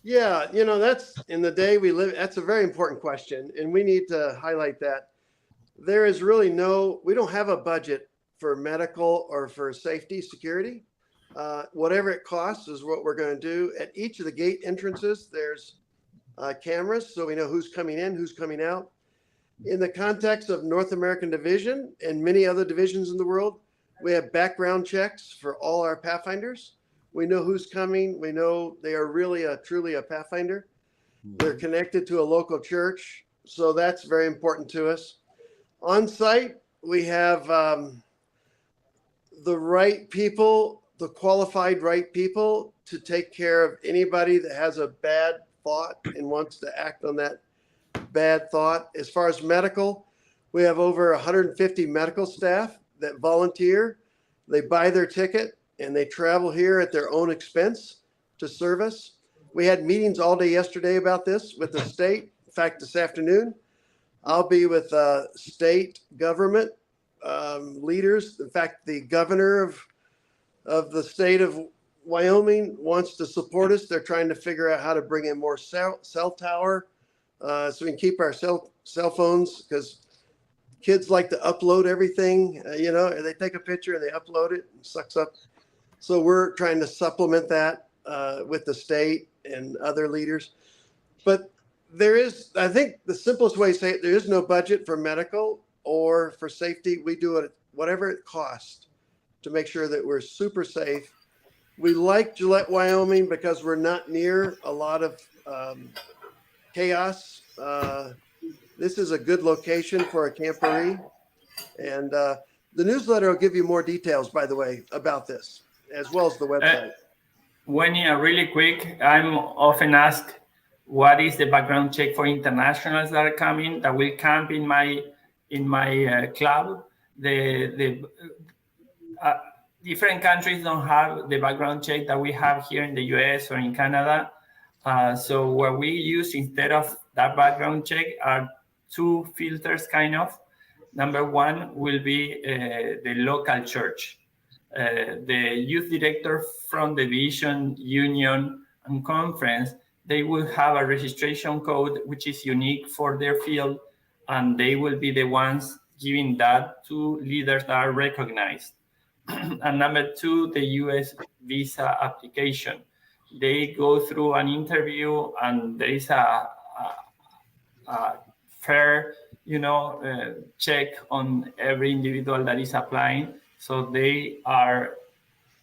Yeah, you know, that's in the day we live. That's a very important question, and we need to highlight that. There is really we don't have a budget for medical or for safety security. Whatever it costs is what we're going to do. At each of the gate entrances, there's cameras, so we know who's coming in, who's coming out. In the context of North American Division and many other divisions in the world, we have background checks for all our Pathfinders. We know who's coming. We know they are really truly a Pathfinder. They're connected to a local church, so that's very important to us. On site, we have the right people, the qualified right people to take care of anybody that has a bad thought and wants to act on that bad thought. As far as medical, we have over 150 medical staff that volunteer. They buy their ticket and they travel here at their own expense to serve us. We had meetings all day yesterday about this with the state. In fact, this afternoon, I'll be with state government leaders. In fact, the governor of the state of Wyoming wants to support us. They're trying to figure out how to bring in more cell tower so we can keep our cell phones, because kids like to upload everything. They take a picture and they upload it and sucks up. So we're trying to supplement that with the state and other leaders. But there is, I think the simplest way to say it, there is no budget for medical or for safety. We do it whatever it costs to make sure that we're super safe. We like Gillette, Wyoming, because we're not near a lot of chaos. This is a good location for a camporee. And the newsletter will give you more details, by the way, about this, as well as the website. Wendy, really quick, I'm often asked, what is the background check for internationals that are coming, that will camp in my club? The different countries don't have the background check that we have here in the US or in Canada. So what we use instead of that background check are two filters, kind of. Number one will be the local church. The youth director from the division, union, and conference, they will have a registration code which is unique for their field, and they will be the ones giving that to leaders that are recognized. And number two, the US visa application. They go through an interview, and there is a fair, check on every individual that is applying. So they are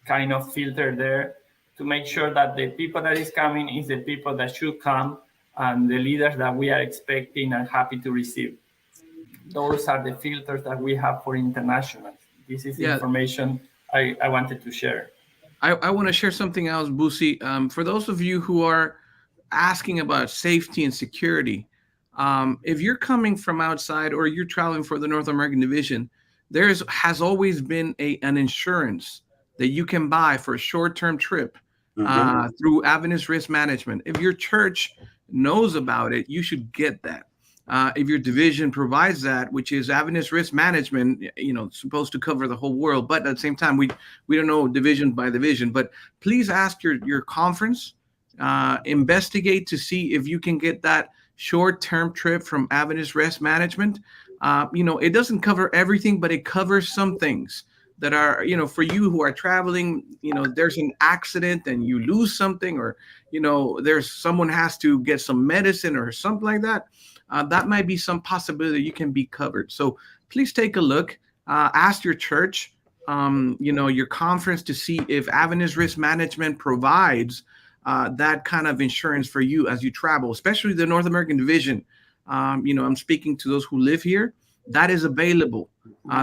kind of filtered there to make sure that the people that is coming is the people that should come, and the leaders that we are expecting and happy to receive. Those are the filters that we have for international. This is the information I wanted to share. I want to share something else, Busi. For those of you who are asking about safety and security, if you're coming from outside or you're traveling for the North American Division, has always been an insurance that you can buy for a short-term trip through Adventist Risk Management. If your church knows about it, you should get that. If your division provides that, which is Adventist Risk Management, supposed to cover the whole world, but at the same time, we don't know division by division. But please ask your conference, investigate to see if you can get that short-term trip from Adventist Risk Management. It doesn't cover everything, but it covers some things that are, for you who are traveling, there's an accident and you lose something, or, there's someone has to get some medicine or something like that. That might be some possibility you can be covered. So please take a look, ask your church, your conference, to see if Adventist Risk Management provides that kind of insurance for you as you travel, especially the North American Division. I'm speaking to those who live here. That is available.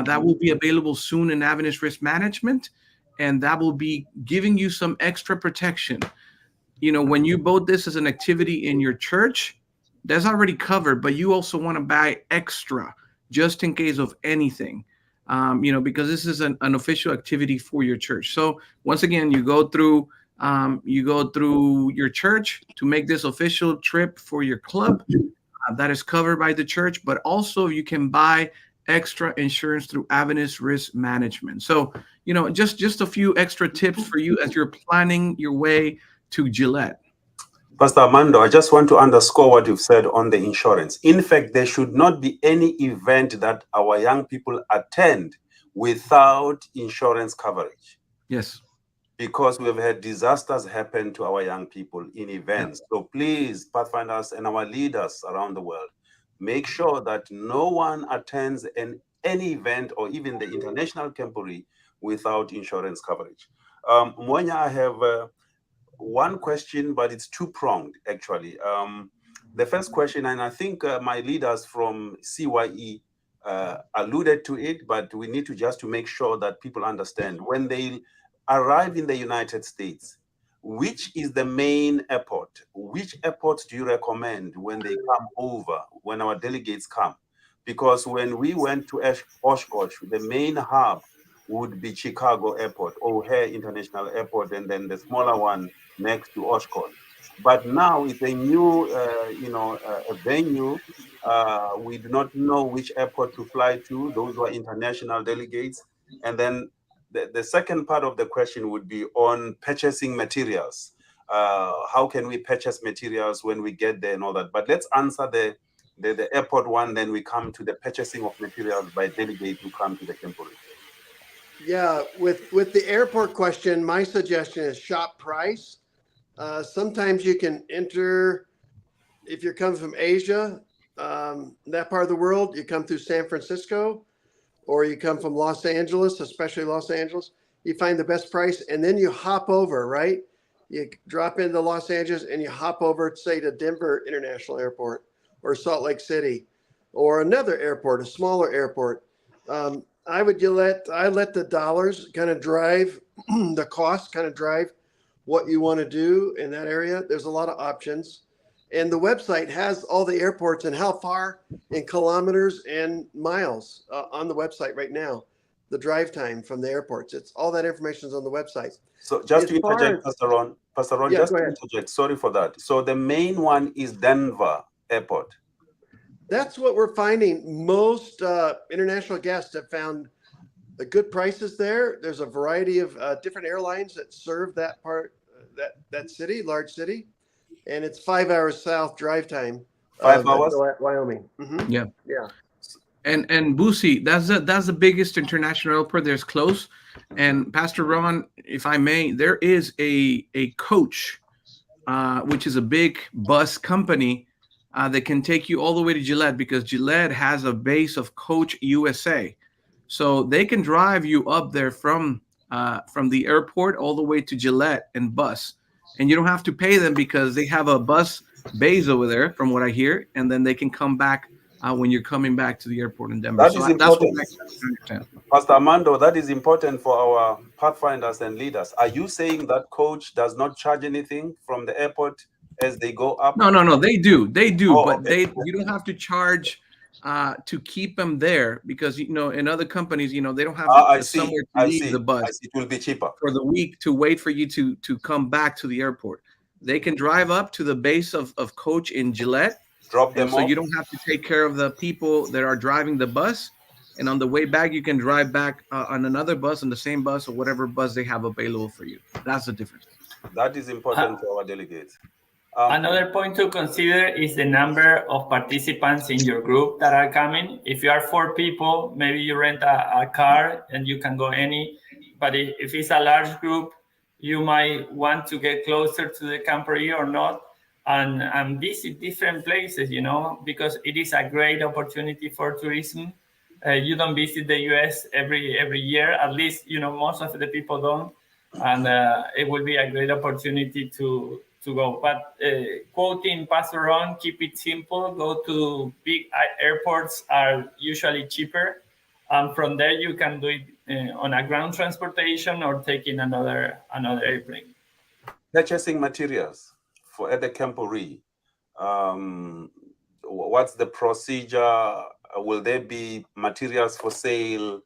That will be available soon in Adventist Risk Management, and that will be giving you some extra protection. When you vote this as an activity in your church, that's already covered, but you also want to buy extra just in case of anything, because this is an official activity for your church. So once again, you go through your church to make this official trip for your club. That is covered by the church, but also you can buy extra insurance through Avenis Risk Management. So, just a few extra tips for you as you're planning your way to Gillette. Pastor Armando, I just want to underscore what you've said on the insurance. In fact, there should not be any event that our young people attend without insurance coverage. Yes. Because we've had disasters happen to our young people in events. Yeah. So please, Pathfinders and our leaders around the world, make sure that no one attends any event or even the International Camporee without insurance coverage. Mwanya, I have one question, but it's two-pronged, actually. The first question, and I think my leaders from CYE alluded to it, but we need to make sure that people understand. When they arrive in the United States, which is the main airport? Which airport do you recommend when they come over, when our delegates come? Because when we went to Oshkosh, the main hub would be Chicago Airport, O'Hare International Airport, and then the smaller one next to Oshkosh. But now it's a new, a venue. We do not know which airport to fly to. Those who are international delegates. And then the second part of the question would be on purchasing materials. How can we purchase materials when we get there and all that? But let's answer the airport one, then we come to the purchasing of materials by delegates who come to the Camporee. Yeah, with the airport question, my suggestion is shop price. Sometimes you can enter, if you're coming from Asia, that part of the world, you come through San Francisco, or you come from Los Angeles, especially Los Angeles, you find the best price, and then you hop over, right? You drop into Los Angeles and you hop over, say, to Denver International Airport or Salt Lake City or another airport, a smaller airport. I let the dollars kind of drive the cost, kind of drive what you want to do in that area. There's a lot of options. And the website has all the airports and how far in kilometers and miles on the website right now, the drive time from the airports. It's all that information is on the website. So just to interject, Pastor Ron, yeah, just to interject, sorry for that. So the main one is Denver Airport. That's what we're finding. Most international guests have found the good prices there. There's a variety of different airlines that serve that part, that city, large city. And it's 5 hours south drive time. 5 hours? Wyoming. Mm-hmm. Yeah. Yeah. And Boosie, that's the biggest international airport there's close. And Pastor Ron, if I may, there is a coach, which is a big bus company that can take you all the way to Gillette, because Gillette has a base of Coach USA. So they can drive you up there from the airport all the way to Gillette and bus. And you don't have to pay them because they have a bus base over there, from what I hear, and then they can come back when you're coming back to the airport in Denver. That is important. Pastor Armando, that is important for our Pathfinders and leaders. Are you saying that coach does not charge anything from the airport as they go up? No, they do. Oh, but okay. you don't have to charge to keep them there, because in other companies, they don't have somewhere to leave the bus. It will be cheaper for the week to wait for you to come back to the airport. They can drive up to the base of Coach in Gillette, drop them so off. You don't have to take care of the people that are driving the bus, and on the way back you can drive back on another bus, on the same bus or whatever bus they have available for you. That's the difference. That is important for our delegates. Another point to consider is the number of participants in your group that are coming. If you are 4 people, maybe you rent a car and you can go any. But if it's a large group, you might want to get closer to the Camporee or not and visit different places, because it is a great opportunity for tourism. You don't visit the U.S. every year, at least, most of the people don't. And it will be a great opportunity to go. But quoting Pastor Ron, keep it simple. Go to big airports, are usually cheaper. And from there, you can do it on a ground transportation or taking another airplane. Purchasing materials at the Camporee. What's the procedure? Will there be materials for sale,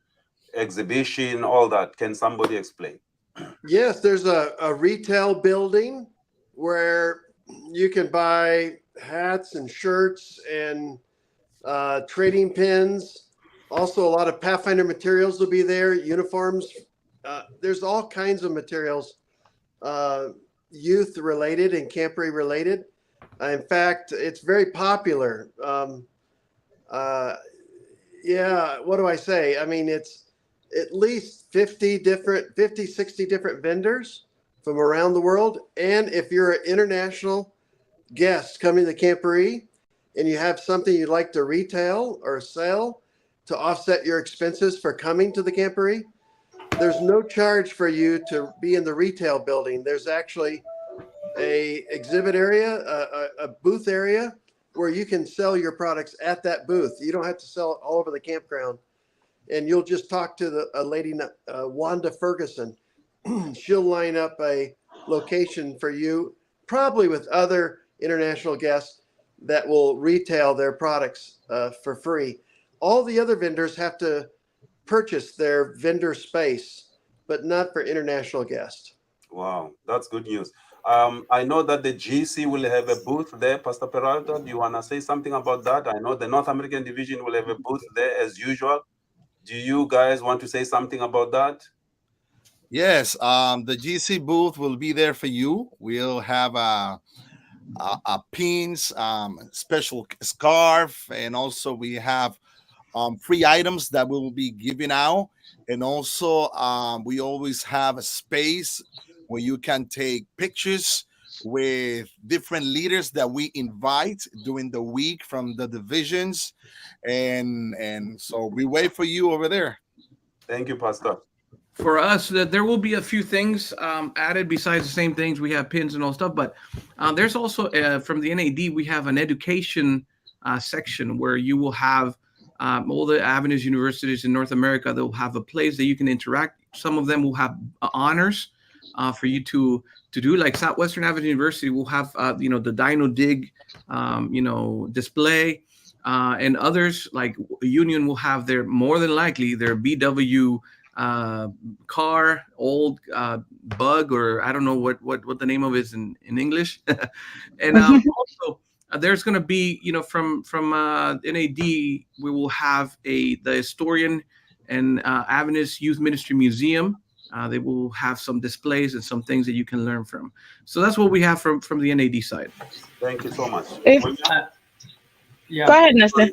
exhibition, all that? Can somebody explain? Yes, there's a retail building where you can buy hats and shirts and trading pins. Also, a lot of Pathfinder materials will be there, uniforms. There's all kinds of materials, youth related and Camporee related. In fact, it's very popular. Yeah, what do I say? I mean, it's at least 50, 60 different vendors from around the world. And if you're an international guest coming to Camporee and you have something you'd like to retail or sell to offset your expenses for coming to the Camporee, there's no charge for you to be in the retail building. There's actually a exhibit area, a booth area where you can sell your products at that booth. You don't have to sell it all over the campground. And you'll just talk to a lady, Wanda Ferguson. She'll line up a location for you, probably with other international guests that will retail their products for free. All the other vendors have to purchase their vendor space, but not for international guests. Wow, that's good news. I know that the GC will have a booth there. Pastor Peralta, do you want to say something about that? I know the North American division will have a booth there as usual. Do you guys want to say something about that? Yes, the GC booth will be there for you. We'll have a pins, special scarf, and also we have free items that we will be giving out. And also, we always have a space where you can take pictures with different leaders that we invite during the week from the divisions. And so we wait for you over there. Thank you, Pastor. For us, there will be a few things added besides the same things. We have pins and all stuff, but there's also from the NAD, we have an education section where you will have all the avenues universities in North America. They'll have a place that you can interact. Some of them will have honors for you to do. Like Southwestern Avenue University will have the Dino Dig display, and others like Union will have their more than likely their BW car, old bug, or I don't know what the name of it is in English. And also there's going to be from NAD we will have the historian and Avenues Youth Ministry Museum. They will have some displays and some things that you can learn from. So that's what we have from the NAD side. Thank you so much. Yeah. Go ahead, Nestor.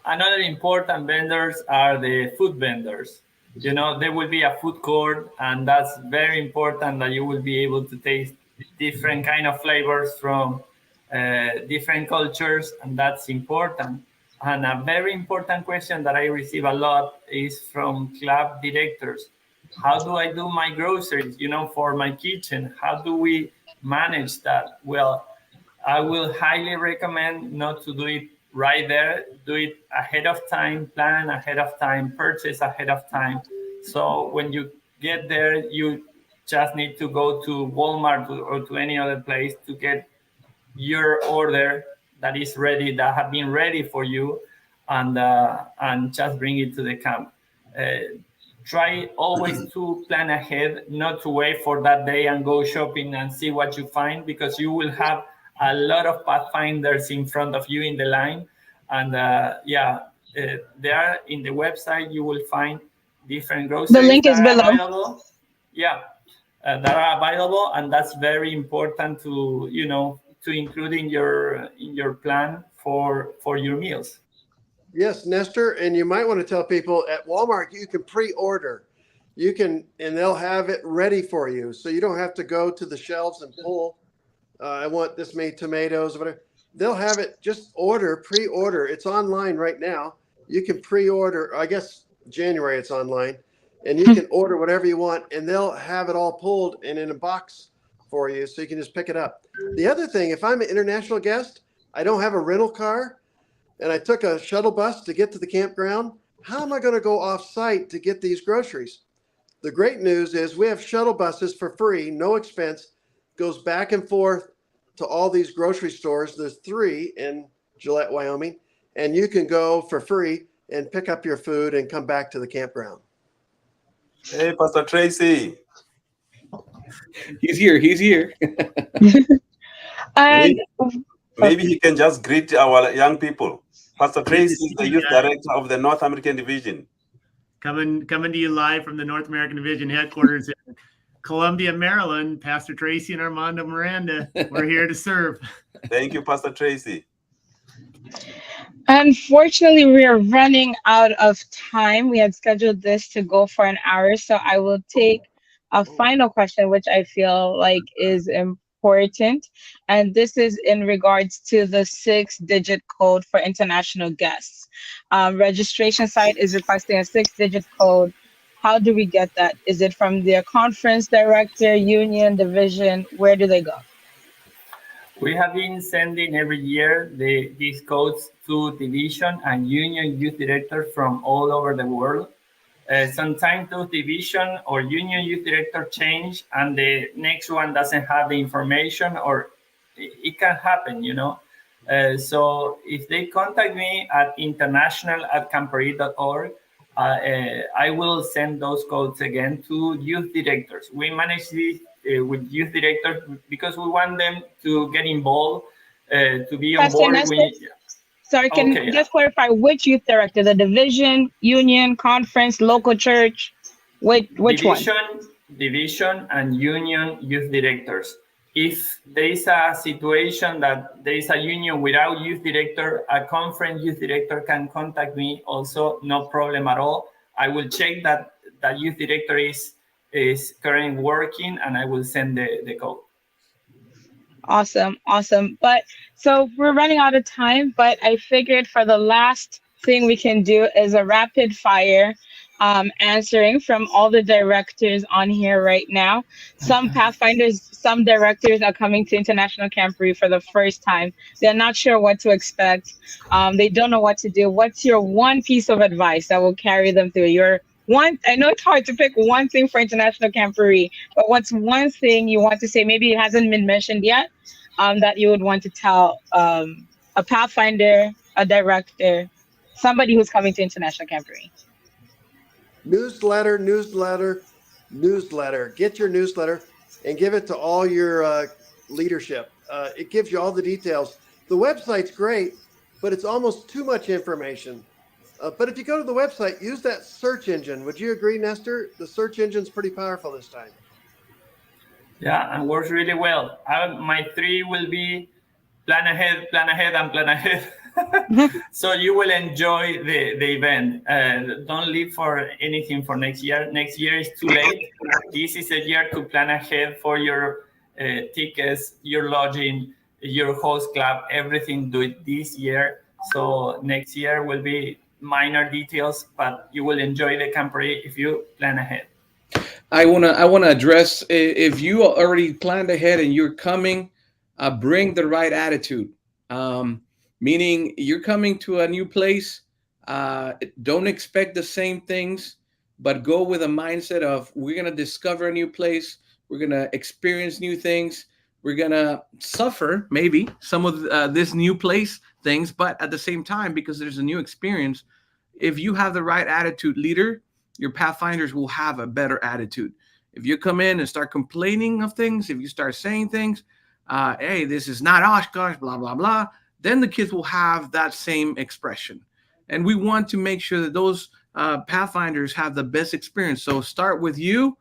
Another important vendors are the food vendors. There will be a food court, and that's very important that you will be able to taste different kind of flavors from different cultures, and that's important. And a very important question that I receive a lot is from club directors. How do I do my groceries, for my kitchen? How do we manage that? Well, I will highly recommend not to do it right there. Do it ahead of time, plan ahead of time, purchase ahead of time. So when you get there, you just need to go to Walmart or to any other place to get your order that is ready, that have been ready for you, and just bring it to the camp. Try always to plan ahead, not to wait for that day and go shopping and see what you find, because you will have a lot of pathfinders in front of you in the line. And there in the website, you will find different groceries. The link is below. Available. Yeah, that are available, and that's very important to include in your plan for your meals. Yes, Nestor, and you might want to tell people at Walmart you can pre-order. And they'll have it ready for you, so you don't have to go to the shelves and pull. I want this many tomatoes, whatever. They'll have it. Just pre-order. It's online right now. You can pre-order. I guess January it's online, and you can order whatever you want, and they'll have it all pulled and in a box for you, so you can just pick it up. The other thing, if I'm an international guest, I don't have a rental car, and I took a shuttle bus to get to the campground, how am I going to go off-site to get these groceries? The great news is we have shuttle buses for free, no expense, goes back and forth to all these grocery stores. There's 3 in Gillette, Wyoming, and you can go for free and pick up your food and come back to the campground. Hey, Pastor Tracy. He's here. And Maybe he can just greet our young people. Pastor Tracy is the youth director of the North American Division. Coming to you live from the North American Division headquarters in Columbia, Maryland. Pastor Tracy and Armando Miranda, we're here to serve. Thank you, Pastor Tracy. Unfortunately, we are running out of time. We had scheduled this to go for an hour, so I will take a final question, which I feel like is important. And this is in regards to the 6-digit code for international guests. Registration site is requesting a 6-digit code. How do we get that? Is it from their conference director, union, division? Where do they go? We have been sending every year these codes to division and union youth directors from all over the world. Sometimes those division or union youth director change and the next one doesn't have the information, or it can happen, you know. So if they contact me at international@camporee.org, I will send those codes again to youth directors. We manage this with youth directors because we want them to get involved, to be on board. Sorry, can you just clarify which youth director? The division, union, conference, local church? Which one? Division and union youth directors. If there is a situation that there is a union without youth director, a conference youth director can contact me also, no problem at all. I will check that that youth director is currently working, and I will send the code. Awesome. But so we're running out of time, but I figured for the last thing we can do is a rapid fire answering from all the directors on here right now. Some Pathfinders, some directors are coming to International Camporee for the first time. They're not sure what to expect. They don't know what to do. What's your one piece of advice that will carry them through? I know it's hard to pick one thing for International Camporee, but what's one thing you want to say? Maybe it hasn't been mentioned yet, that you would want to tell a Pathfinder, a director, somebody who's coming to International Camporee. Newsletter. Get your newsletter and give it to all your leadership. It gives you all the details. The website's great, but it's almost too much information. But if you go to the website, use that search engine. Would you agree, Nestor? The search engine's pretty powerful this time. Yeah, and works really well. My 3 will be plan ahead, and plan ahead. So you will enjoy the event. Don't leave for anything for next year. Next year is too late. This is a year to plan ahead for your tickets, your lodging, your host club, everything. Do it this year. So next year will be minor details, but you will enjoy the Camporee if you plan ahead. I wanna address, if you already planned ahead and you're coming, bring the right attitude. Meaning you're coming to a new place. Don't expect the same things, but go with a mindset of, we're gonna discover a new place. We're gonna experience new things. We're gonna suffer maybe some of this new place things, but at the same time, because there's a new experience, if you have the right attitude, leader, your Pathfinders will have a better attitude. If you come in and start complaining of things, if you start saying things, hey, this is not Oshkosh, blah, blah, blah, then the kids will have that same expression. And we want to make sure that those Pathfinders have the best experience. So start with you.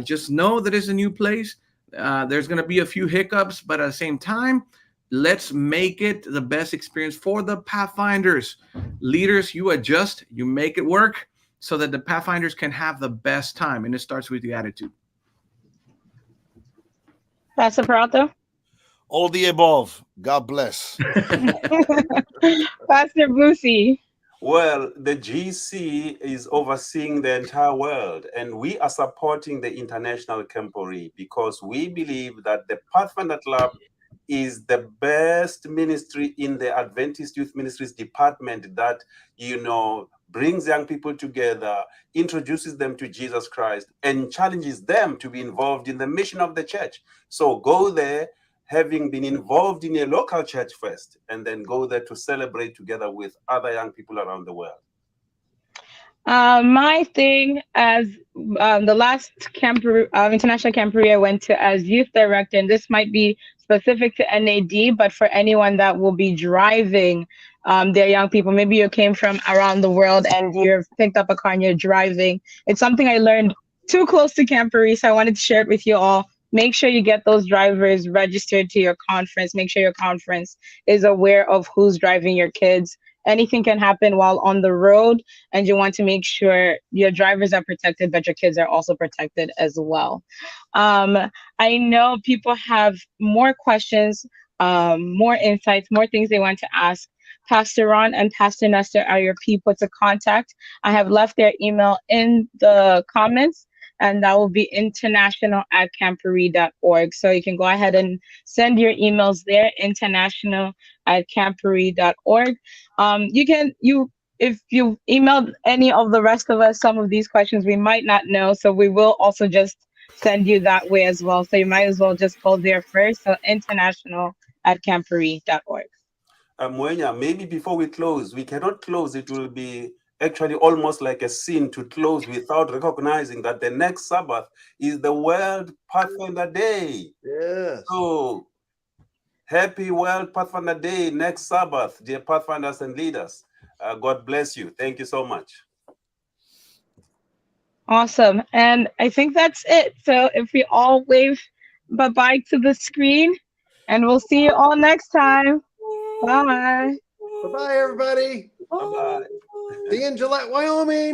Just know that it's a new place. There's going to be a few hiccups, but at the same time, let's make it the best experience for the Pathfinders. Leaders, you adjust, you make it work so that the Pathfinders can have the best time. And it starts with the attitude. Pastor Peralta? All the above. God bless. Pastor Boosie? Well, the GC is overseeing the entire world, and we are supporting the International Camporee because we believe that the Pathfinder Club is the best ministry in the Adventist Youth Ministries department that, brings young people together, introduces them to Jesus Christ, and challenges them to be involved in the mission of the church. So go there, having been involved in a local church first, and then go there to celebrate together with other young people around the world. My thing as the last International Camporee I went to as youth director, and this might be specific to NAD, but for anyone that will be driving they're young people. Maybe you came from around the world and you've picked up a car and you're driving. It's something I learned too close to Camporee, so I wanted to share it with you all. Make sure you get those drivers registered to your conference. Make sure your conference is aware of who's driving your kids. Anything can happen while on the road, and you want to make sure your drivers are protected, but your kids are also protected as well. I know people have more questions, more insights, more things they want to ask. Pastor Ron and Pastor Nestor are your people to contact. I have left their email in the comments, and that will be international@camporee.org. So you can go ahead and send your emails there, international@camporee.org. If you emailed any of the rest of us some of these questions, we might not know. So we will also just send you that way as well. So you might as well just go there first. So international@camporee.org. Mwenya, maybe before we close, we cannot close. It will be actually almost like a sin to close without recognizing that the next Sabbath is the World Pathfinder Day. Yes. So happy World Pathfinder Day next Sabbath, dear Pathfinders and leaders. God bless you. Thank you so much. Awesome. And I think that's it. So if we all wave bye-bye to the screen, and we'll see you all next time. Bye. Bye-bye, everybody. Bye-bye. See you in Gillette, Wyoming.